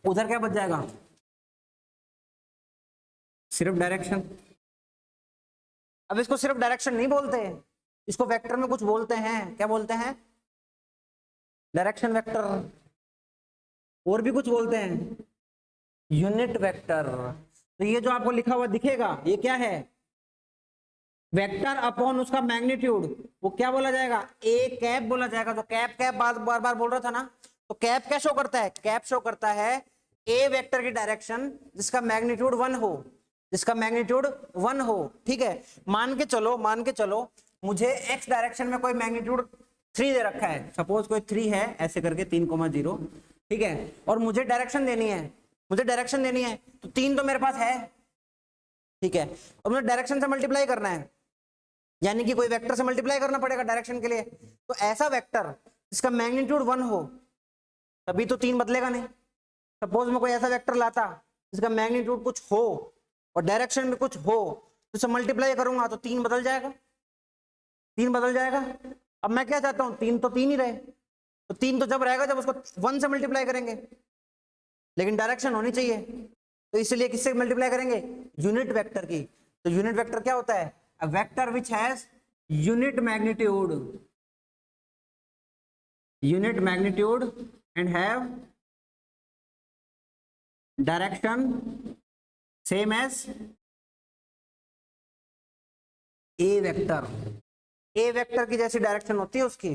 उधर क्या बच जाएगा, सिर्फ डायरेक्शन। अब इसको सिर्फ डायरेक्शन नहीं बोलते, इसको वेक्टर में कुछ बोलते हैं, क्या बोलते हैं, डायरेक्शन वेक्टर, और भी कुछ बोलते हैं, यूनिट वेक्टर। तो ये जो आपको लिखा हुआ दिखेगा ये क्या है, वेक्टर अपॉन उसका मैग्नीट्यूड, वो क्या बोला जाएगा, ए कैप बोला जाएगा। तो कैप बार बार बोल रहा था ना, तो कैप क्या शो करता है, कैप शो करता है ए वेक्टर की डायरेक्शन जिसका मैग्नीट्यूड 1 हो, ठीक है। मान के चलो मुझे एक्स डायरेक्शन में कोई मैग्नीट्यूड 3 दे रखा है, सपोज कोई 3 है, ऐसे करके 3,0, ठीक है, और मुझे डायरेक्शन देनी है, मुझे डायरेक्शन देनी है, तो 3 तो मेरे पास है, ठीक है, और मुझे डायरेक्शन से मल्टीप्लाई करना है, यानी कि कोई वेक्टर से मल्टीप्लाई करना पड़ेगा डायरेक्शन के लिए। तो ऐसा वेक्टर जिसका मैग्नीट्यूड 1 हो, तभी तो 3 बदलेगा नहीं। सपोज मैं कोई ऐसा वेक्टर लाता जिसका मैग्नीट्यूड कुछ हो और डायरेक्शन में कुछ हो, तो इसे मल्टीप्लाई करूंगा तो 3 बदल जाएगा, 3 बदल जाएगा। अब मैं क्या चाहता हूं, 3 तो 3 ही रहे, तो 3 तो जब रहेगा जब उसको 1 से मल्टीप्लाई करेंगे, लेकिन डायरेक्शन होनी चाहिए, तो इसलिए किससे मल्टीप्लाई करेंगे, यूनिट वेक्टर की। तो यूनिट वेक्टर क्या होता है, a vector which has unit magnitude, unit magnitude and have direction same as a vector. A vector की जैसी डायरेक्शन होती है उसकी,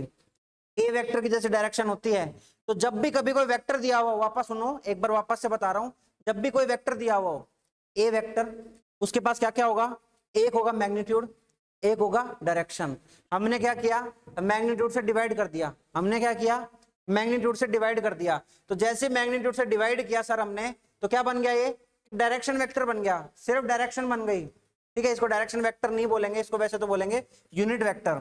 ए वेक्टर की जैसी डायरेक्शन होती है। तो जब भी कभी कोई वेक्टर दिया हुआ, वापस सुनो एक बार वापस से बता रहा हूं, जब भी कोई वेक्टर दिया हुआ हो, ए वेक्टर, उसके पास क्या क्या होगा, एक होगा मैग्नीट्यूड, एक होगा डायरेक्शन। हमने क्या किया, मैग्नीट्यूड से डिवाइड कर दिया, हमने क्या किया, मैग्नीट्यूड से डिवाइड कर दिया। तो जैसे मैग्नीट्यूड से डिवाइड किया सर हमने, तो क्या बन गया, ये डायरेक्शन वेक्टर बन गया, सिर्फ डायरेक्शन बन गई, ठीक है। इसको डायरेक्शन वेक्टर नहीं बोलेंगे, इसको वैसे तो बोलेंगे यूनिट वेक्टर,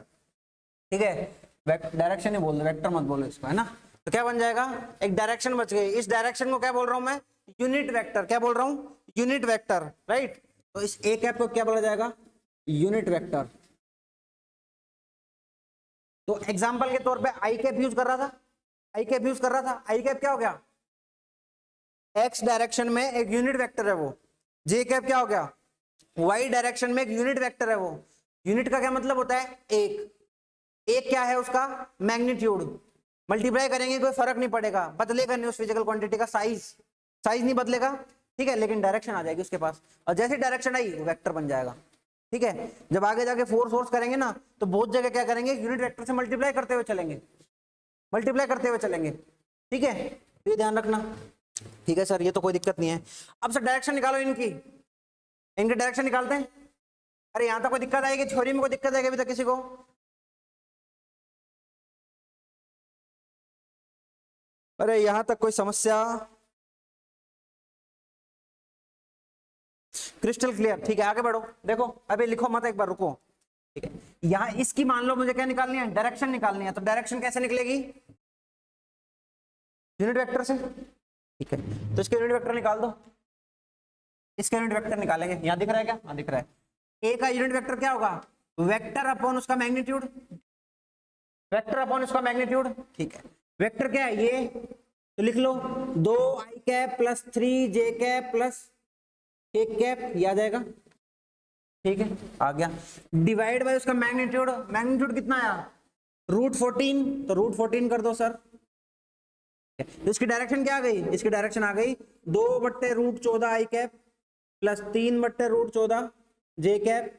ठीक है, डायरेक्शन ही बोल दो, वेक्टर मत बोलो इसको, है ना। तो क्या बन जाएगा, एक डायरेक्शन बच गई, इस डायरेक्शन को क्या बोल रहा हूं मैं, यूनिट वेक्टर। क्या बोल रहा हूं, यूनिट वेक्टर, राइट। तो इस ए कैप को क्या बोला जाएगा, यूनिट वेक्टर। तो एग्जांपल के तौर पे आई कैप यूज कर रहा था, आई कैप यूज कर रहा था, आई कैप क्या हो गया, एक्स डायरेक्शन में एक यूनिट वेक्टर है वो। जे कैप क्या हो गया, वाई डायरेक्शन में एक यूनिट वेक्टर है वो। यूनिट का क्या मतलब होता है, एक, एक क्या है उसका मैग्नीट्यूड, मल्टीप्लाई करेंगे कोई फर्क नहीं पड़ेगा, बदलेगा नहीं उस फिजिकल क्वांटिटी का साइज, साइज नहीं बदलेगा, ठीक है, लेकिन डायरेक्शन आ जाएगी उसके पास, और जैसे डायरेक्शन आई वो वेक्टर बन जाएगा, ठीक है। जब आगे जाके फोर्स फोर्स करेंगे ना, तो बहुत जगह क्या करेंगे, यूनिट वेक्टर से मल्टीप्लाई करते हुए चलेंगे, मल्टीप्लाई करते हुए चलेंगे, ठीक है, तो ये ध्यान रखना, ठीक है सर, ये तो कोई दिक्कत नहीं है। अब सर डायरेक्शन निकालो इनकी, इनके डायरेक्शन निकालते हैं। अरे यहां तक कोई दिक्कत आएगी, थ्योरी में कोई दिक्कत आएगी अभी तक किसी को, अरे यहां तक कोई समस्या, क्रिस्टल क्लियर, ठीक है, आगे बढ़ो। देखो अभी लिखो मत, एक बार रुको, ठीक है। यहाँ इसकी मान लो मुझे क्या निकालनी है, डायरेक्शन निकालनी है, तो डायरेक्शन कैसे निकलेगी, यूनिट वेक्टर से, ठीक है। तो इसके यूनिट वेक्टर निकाल दो, इसका यूनिट वेक्टर निकालेंगे, यहाँ दिख रहा है क्या, हाँ दिख रहा है। ए का यूनिट वेक्टर क्या होगा, वेक्टर अपॉन उसका मैग्नीट्यूड, वेक्टर अपॉन उसका मैग्नीट्यूड, ठीक है। वेक्टर क्या है ये, तो लिख लो 2 आई कैप प्लस 3 जे कैप प्लस के कैप, ये आ जाएगा, ठीक है, आ गया। डिवाइड बाय उसका मैग्नीट्यूड, मैग्नीट्यूड कितना आया, √14, तो √14 कर दो सर। तो इसकी डायरेक्शन क्या आ गई, इसकी डायरेक्शन आ गई 2/√14 आई कैप प्लस 3/√14 जे कैप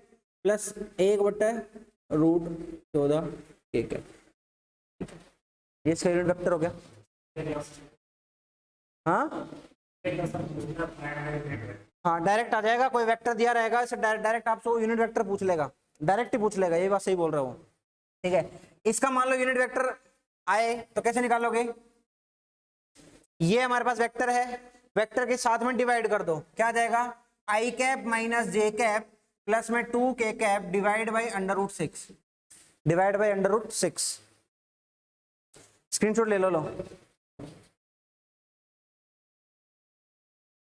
प्लस 1/√14 के कैप, ये इसका यूनिट वेक्टर हो गया। हाँ हाँ, डायरेक्ट आ जाएगा, कोई वेक्टर दिया रहेगा इसे डायरेक्ट आपसे वो यूनिट वेक्टर पूछ लेगा, डायरेक्ट ही पूछ लेगा, ये बात सही बोल रहा हूँ, ठीक है। इसका मान लो यूनिट वेक्टर आए तो कैसे निकालोगे, ये हमारे पास वेक्टर है, वेक्टर के साथ में डिवाइड कर दो, क्या आ जाएगा, आई कैप माइनस जे कैप प्लस में 2 के cap divide by √6, divide by √6। Screenshot ले लो, लो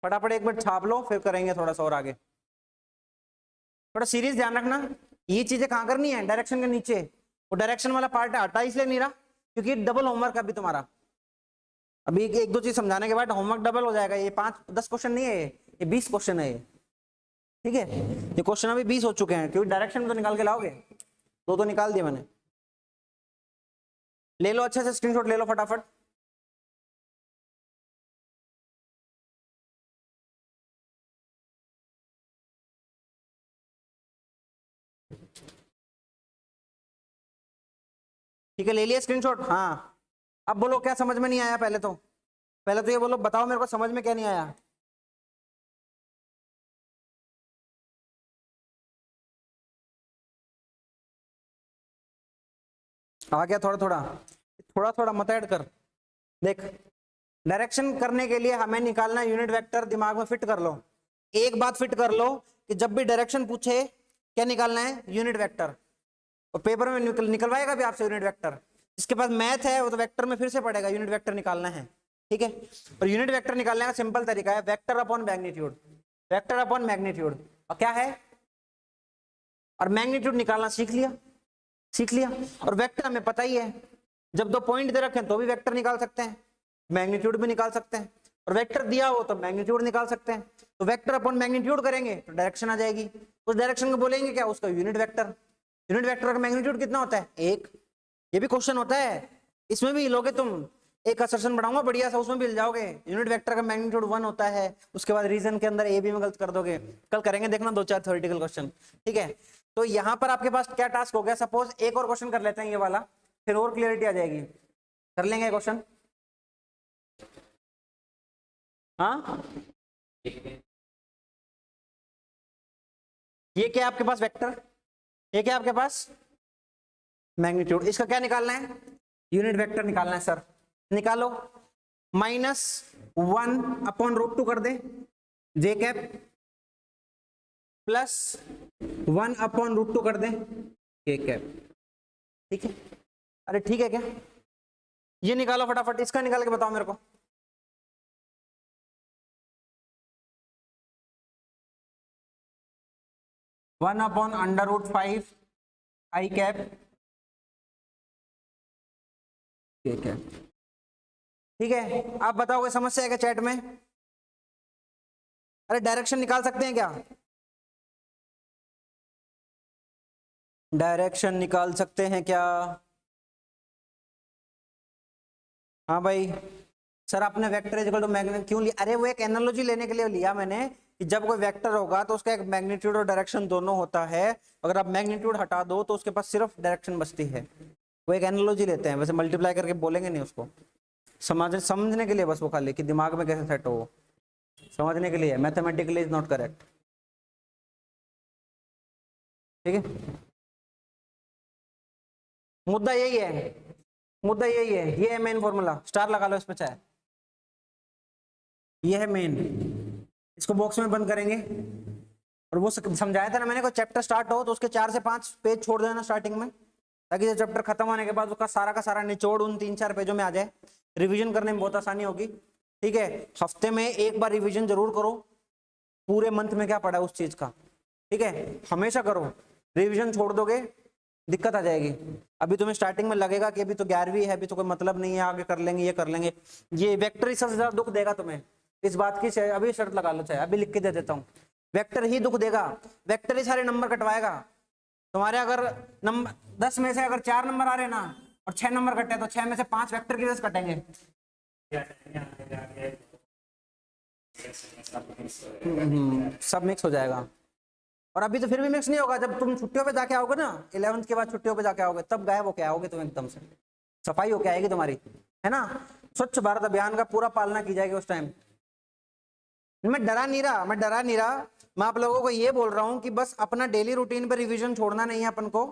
फटाफट एक मिनट छाप लो, फिर करेंगे थोड़ा सा और आगे। थोड़ा सीरियस ध्यान रखना, ये चीजें कहां करनी है, डायरेक्शन के नीचे, वो डायरेक्शन वाला पार्ट हटा इसलिए नहीं रहा क्योंकि डबल होमवर्क अभी तुम्हारा, अभी एक दो चीज समझाने के बाद होमवर्क डबल हो जाएगा, ये 5-10 क्वेश्चन नहीं है, ये 20 क्वेश्चन है ये, ठीक है। ये क्वेश्चन अभी 20 हो चुके हैं, क्योंकि डायरेक्शन तो निकाल के लाओगे, दो तो निकाल दिए मैंने। ले लो अच्छे से स्क्रीनशॉट ले लो फटाफट। ठीक है, ले लिया स्क्रीनशॉट, हाँ। अब बोलो क्या समझ में नहीं आया, पहले तो ये बोलो, बताओ मेरे को समझ में क्या नहीं आया। आ गया थोड़ा थोड़ा, थोड़ा थोड़ा मत ऐड कर, देख डायरेक्शन करने के लिए हमें निकालना यूनिट वेक्टर, दिमाग में फिट कर लो, एक बात फिट कर लो कि जब भी डायरेक्शन पूछे क्या निकालना है, यूनिट वेक्टर। और पेपर में निकलवाएगा भी आपसे यूनिट वेक्टर। इसके पास मैथ है वो तो वेक्टर में फिर से पढ़ेगा, यूनिट वेक्टर निकालना है, ठीक है। और यूनिट वेक्टर निकालने का सिंपल तरीका है vector upon magnitude, vector upon magnitude. और क्या है, और मैग्नीट्यूड निकालना सीख लिया, सीख लिया। और वेक्टर हमें पता ही है, जब दो पॉइंट दे रखे हैं तो भी वेक्टर निकाल सकते हैं, मैग्नीट्यूड भी निकाल सकते हैं, और वेक्टर दिया हो तो मैग्नीट्यूड निकाल सकते हैं। तो वेक्टर अपॉन मैग्नीट्यूड करेंगे तो डायरेक्शन आ जाएगी, उस डायरेक्शन को बोलेंगे क्या, उसका यूनिट वेक्टर। यूनिट वेक्टर का मैग्नीट्यूड कितना होता है, 1। ये भी क्वेश्चन होता है, इसमें भी लोगे तुम, एक असर्शन बढ़ाऊंगा बढ़िया सा, उसमें भी मिल जाओगे। यूनिट वेक्टर का मैग्नीट्यूड 1 होता है, उसके बाद रीजन के अंदर ए बी में गलत कर दोगे। कल करेंगे देखना 2-4 थ्योरेटिकल क्वेश्चन, ठीक है। तो यहाँ पर आपके पास क्या टास्क हो गया, सपोज एक और क्वेश्चन कर लेते हैं ये वाला, फिर और क्लियरिटी आ जाएगी। कर लेंगे क्वेश्चन, हाँ। ये क्या आपके पास वेक्टर, ये क्या आपके पास मैग्नीट्यूड, इसका क्या निकालना है, यूनिट वेक्टर निकालना है सर। निकालो, -1 अपॉन √2 कर दे जे कैप, +1 अपॉन √2 कर दे के कैप, ठीक है। अरे ठीक है क्या, ये निकालो फटाफट, इसका निकाल के बताओ मेरे को। वन अपॉन √5 आई कैप के कैप, ठीक है। आप बताओगे समस्या है क्या चैट में, अरे डायरेक्शन निकाल सकते हैं क्या, डायरेक्शन निकाल सकते हैं क्या, हाँ भाई। सर आपने वेक्टर इक्वल टू मैग्नीट्यूड क्यों लिया, अरे वो एक एनालॉजी लेने के लिए लिया मैंने कि जब कोई वेक्टर होगा तो उसका एक मैग्नीट्यूड और डायरेक्शन दोनों होता है, अगर आप मैग्नीट्यूड हटा दो तो उसके पास सिर्फ डायरेक्शन बचती है। वो एक एनालॉजी लेते हैं, वैसे मल्टीप्लाई करके बोलेंगे नहीं उसको, समझने के लिए बस, वो खाली कि दिमाग में कैसे सेट हो, समझने के लिए, मैथमेटिकली इज नॉट करेक्ट, ठीक है। मुद्दा यही है, मुद्दा यही है, ये है मेन फॉर्मूला, स्टार लगा लो इस पे चाहे, ये है मेन। इसको बॉक्स में बंद करेंगे, और वो समझाया था ना मैंने, कोई चैप्टर स्टार्ट हो तो उसके 4 से 5 पेज छोड़ देना स्टार्टिंग में, ताकि ये चैप्टर खत्म होने के बाद उसका सारा का सारा निचोड़ उन 3-4 पेजों में आ जाए, रिवीजन करने में बहुत आसानी होगी, ठीक है। हफ्ते में एक बार रिवीजन जरूर करो, पूरे मंथ में क्या पढ़ा है उस चीज का, ठीक है, हमेशा करो। रिवीजन छोड़ दोगे दिक्कत आ जाएगी। अभी तुम्हें स्टार्टिंग में लगेगा कि अभी तो 11वीं है, अभी तो कोई मतलब नहीं है, आगे कर लेंगे, ये कर लेंगे, ये वेक्टर ही सबसे ज्यादा दुख देगा तुम्हें, इस बात की अभी शर्त लगा लो, चाहे अभी लिख के दे देता हूँ, वेक्टर ही दुख देगा, वेक्टर ही सारे नंबर कटवाएगा तुम्हारे। अगर नंबर 10 में से अगर 4 नंबर आ रहे ना और 6 नंबर कटे तो 6 में से 5 वेक्टर की वजह से कटेंगे। सब मिक्स हो जाएगा, और अभी तो फिर भी मिक्स नहीं होगा, जब तुम छुट्टियों पे जाके आओगे ना, 11th के बाद छुट्टियों पे जाके आओगे, तब गायब होके आओगे तुम, एकदम से सफाई होके आएगी तुम्हारी, है ना। स्वच्छ भारत अभियान का पूरा पालना की जाएगी उस टाइम। मैं डरा नहीं रहा, मैं डरा नहीं रहा, मैं आप लोगों को ये बोल रहा हूँ कि बस अपना डेली रूटीन पे रिवीजन छोड़ना नहीं है अपन को,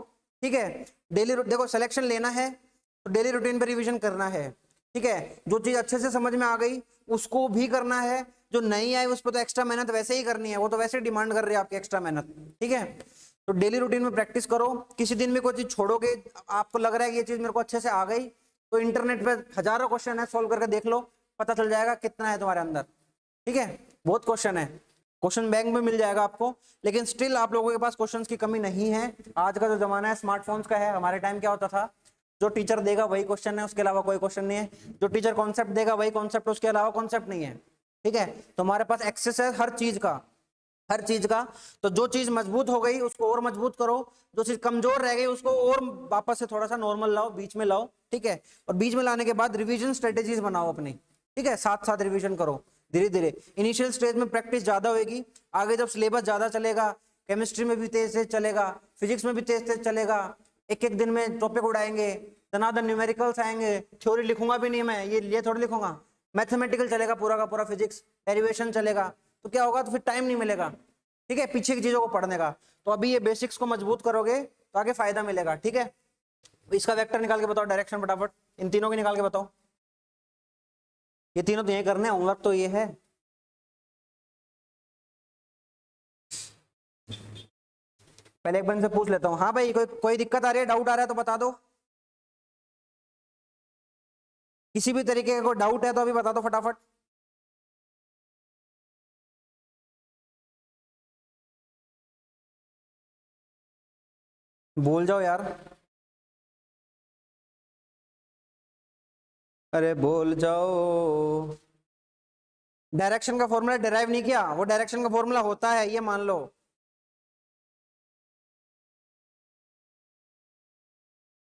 ठीक है। डेली देखो सिलेक्शन लेना है तो डेली रूटीन पे रिवीजन करना है, ठीक है। जो चीज अच्छे से समझ में आ गई उसको भी करना है, जो नहीं आई उस पर तो एक्स्ट्रा मेहनत वैसे ही करनी है, वो तो वैसे डिमांड कर रही है आपकी एक्स्ट्रा मेहनत, ठीक है। तो डेली रूटीन में प्रैक्टिस करो, किसी दिन में कोई चीज छोड़ोगे, आपको लग रहा है कि ये चीज मेरे को अच्छे से आ गई, तो इंटरनेट पे हजारों क्वेश्चन है, सोल्व करके देख लो, पता चल जाएगा कितना है तुम्हारे अंदर, ठीक है। बहुत क्वेश्चन है, क्वेश्चन बैंक में मिल जाएगा आपको, लेकिन स्टिल आप लोगों के पास क्वेश्चंस की कमी नहीं है। आज का जो जमाना है स्मार्टफोन्स का है, हमारे टाइम क्या होता था, जो टीचर देगा वही क्वेश्चन है, उसके अलावा कोई क्वेश्चन नहीं है, जो टीचर कॉन्सेप्ट देगा वही कॉन्सेप्ट, उसके अलावा कॉन्सेप्ट नहीं है, ठीक है। तो हमारे पास एक्सेस है हर चीज का, हर चीज का। तो जो चीज मजबूत हो गई उसको और मजबूत करो, जो चीज कमजोर रह गई उसको और वापस से थोड़ा सा नॉर्मल लाओ, बीच में लाओ, ठीक है। और बीच में लाने के बाद रिवीजन स्ट्रेटेजीज बनाओ अपनी, ठीक है, साथ साथ रिवीजन करो धीरे धीरे। इनिशियल स्टेज में प्रैक्टिस ज्यादा होगी, आगे जब सिलेबस ज्यादा चलेगा, केमिस्ट्री में भी तेज तेज चलेगा, फिजिक्स में भी तेज तेज चलेगा, एक एक दिन में टॉपिक उड़ाएंगे, दनादन न्यूमेरिकल्स आएंगे, थ्योरी लिखूंगा भी नहीं मैं, ये थोड़ी लिखूंगा, मैथमेटिकल चलेगा पूरा का पूरा, फिजिक्स डेरिवेशन चलेगा, तो क्या होगा, तो फिर टाइम नहीं मिलेगा, ठीक है, पीछे की चीजों को पढ़ने का। तो अभी ये बेसिक्स को मजबूत करोगे तो आगे फायदा मिलेगा, ठीक है। इसका वेक्टर निकाल के बताओ, डायरेक्शन फटाफट इन तीनों की निकाल के बताओ। ये तीनों तो ये करने हैं, होमवर्क तो ये है। पहले एक बंद से पूछ लेता हूँ। हाँ भाई, कोई दिक्कत आ रही है, डाउट आ रहा है तो बता दो। किसी भी तरीके का कोई डाउट है तो अभी बता दो फटाफट। बोल जाओ यार, अरे बोल जाओ। डायरेक्शन का फॉर्मूला डिराइव नहीं किया, वो डायरेक्शन का फॉर्मूला होता है, ये मान लो।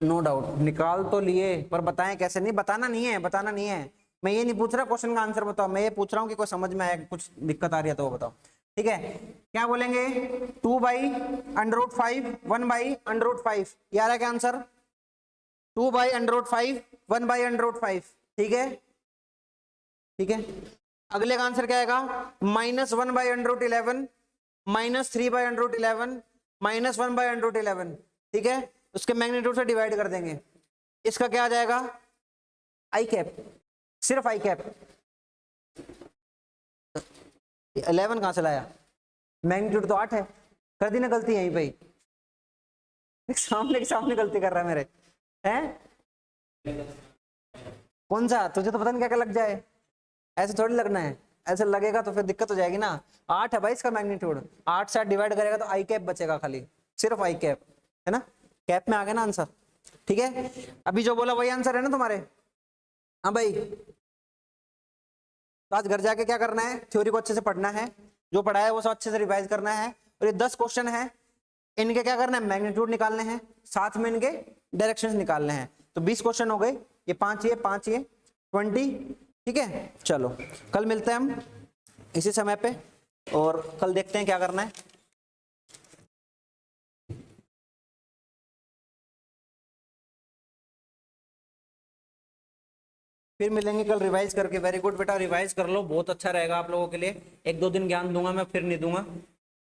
नो डाउट निकाल तो लिए, पर बताएं कैसे? नहीं बताना नहीं है, बताना नहीं है। मैं ये नहीं पूछ रहा क्वेश्चन का आंसर बताओ, मैं ये पूछ रहा हूँ कि कोई समझ में आया, कुछ दिक्कत आ रही है तो वो बताओ। ठीक है, क्या बोलेंगे? 2/√5 1/√5, ये आ रहा है क्या आंसर? 2/√5 1/√5। ठीक है, ठीक है। अगले का आंसर क्या आएगा? -1/√11 -3/√11 -1/√11। ठीक है, उसके मैग्नीट्यूड से डिवाइड कर देंगे। इसका क्या आ जाएगा? आई कैप, सिर्फ आई कैप। 11 कहां से लाया? मैग्नीट्यूड तो 8 है। कर दी ना गलती यहीं पे ही। सामने के सामने गलती कर रहा है मेरे, हैं? कौन सा? तुझे तो पता नहीं क्या क्या लग जाए, ऐसे थोड़ी लगना है। ऐसे लगेगा तो फिर दिक्कत हो जाएगी ना। 8 है भाई इसका मैग्नीट्यूड, 8 से 8 डिवाइड करेगा तो आई कैप बचेगा, खाली सिर्फ आई कैप, है ना? कैप में आ गया ना आंसर। ठीक है, अभी जो बोला वही आंसर है ना तुम्हारे? हाँ भाई, तो आज घर जाके क्या करना है? थ्योरी को अच्छे से पढ़ना है, जो पढ़ा है वो सब अच्छे से रिवाइज करना है। और ये 10 क्वेश्चन है, इनके क्या करना है? मैग्नीट्यूड निकालने हैं, साथ में इनके डायरेक्शंस निकालने हैं। तो 20 क्वेश्चन हो गए, ये 5 ये 5 ये 20। ठीक है, चलो कल मिलते हैं हम इसी समय पे, और कल देखते हैं क्या करना है। फिर मिलेंगे कल रिवाइज करके। वेरी गुड बेटा, रिवाइज कर लो, बहुत अच्छा रहेगा आप लोगों के लिए। 1-2 दिन ज्ञान दूंगा मैं, फिर नहीं दूंगा।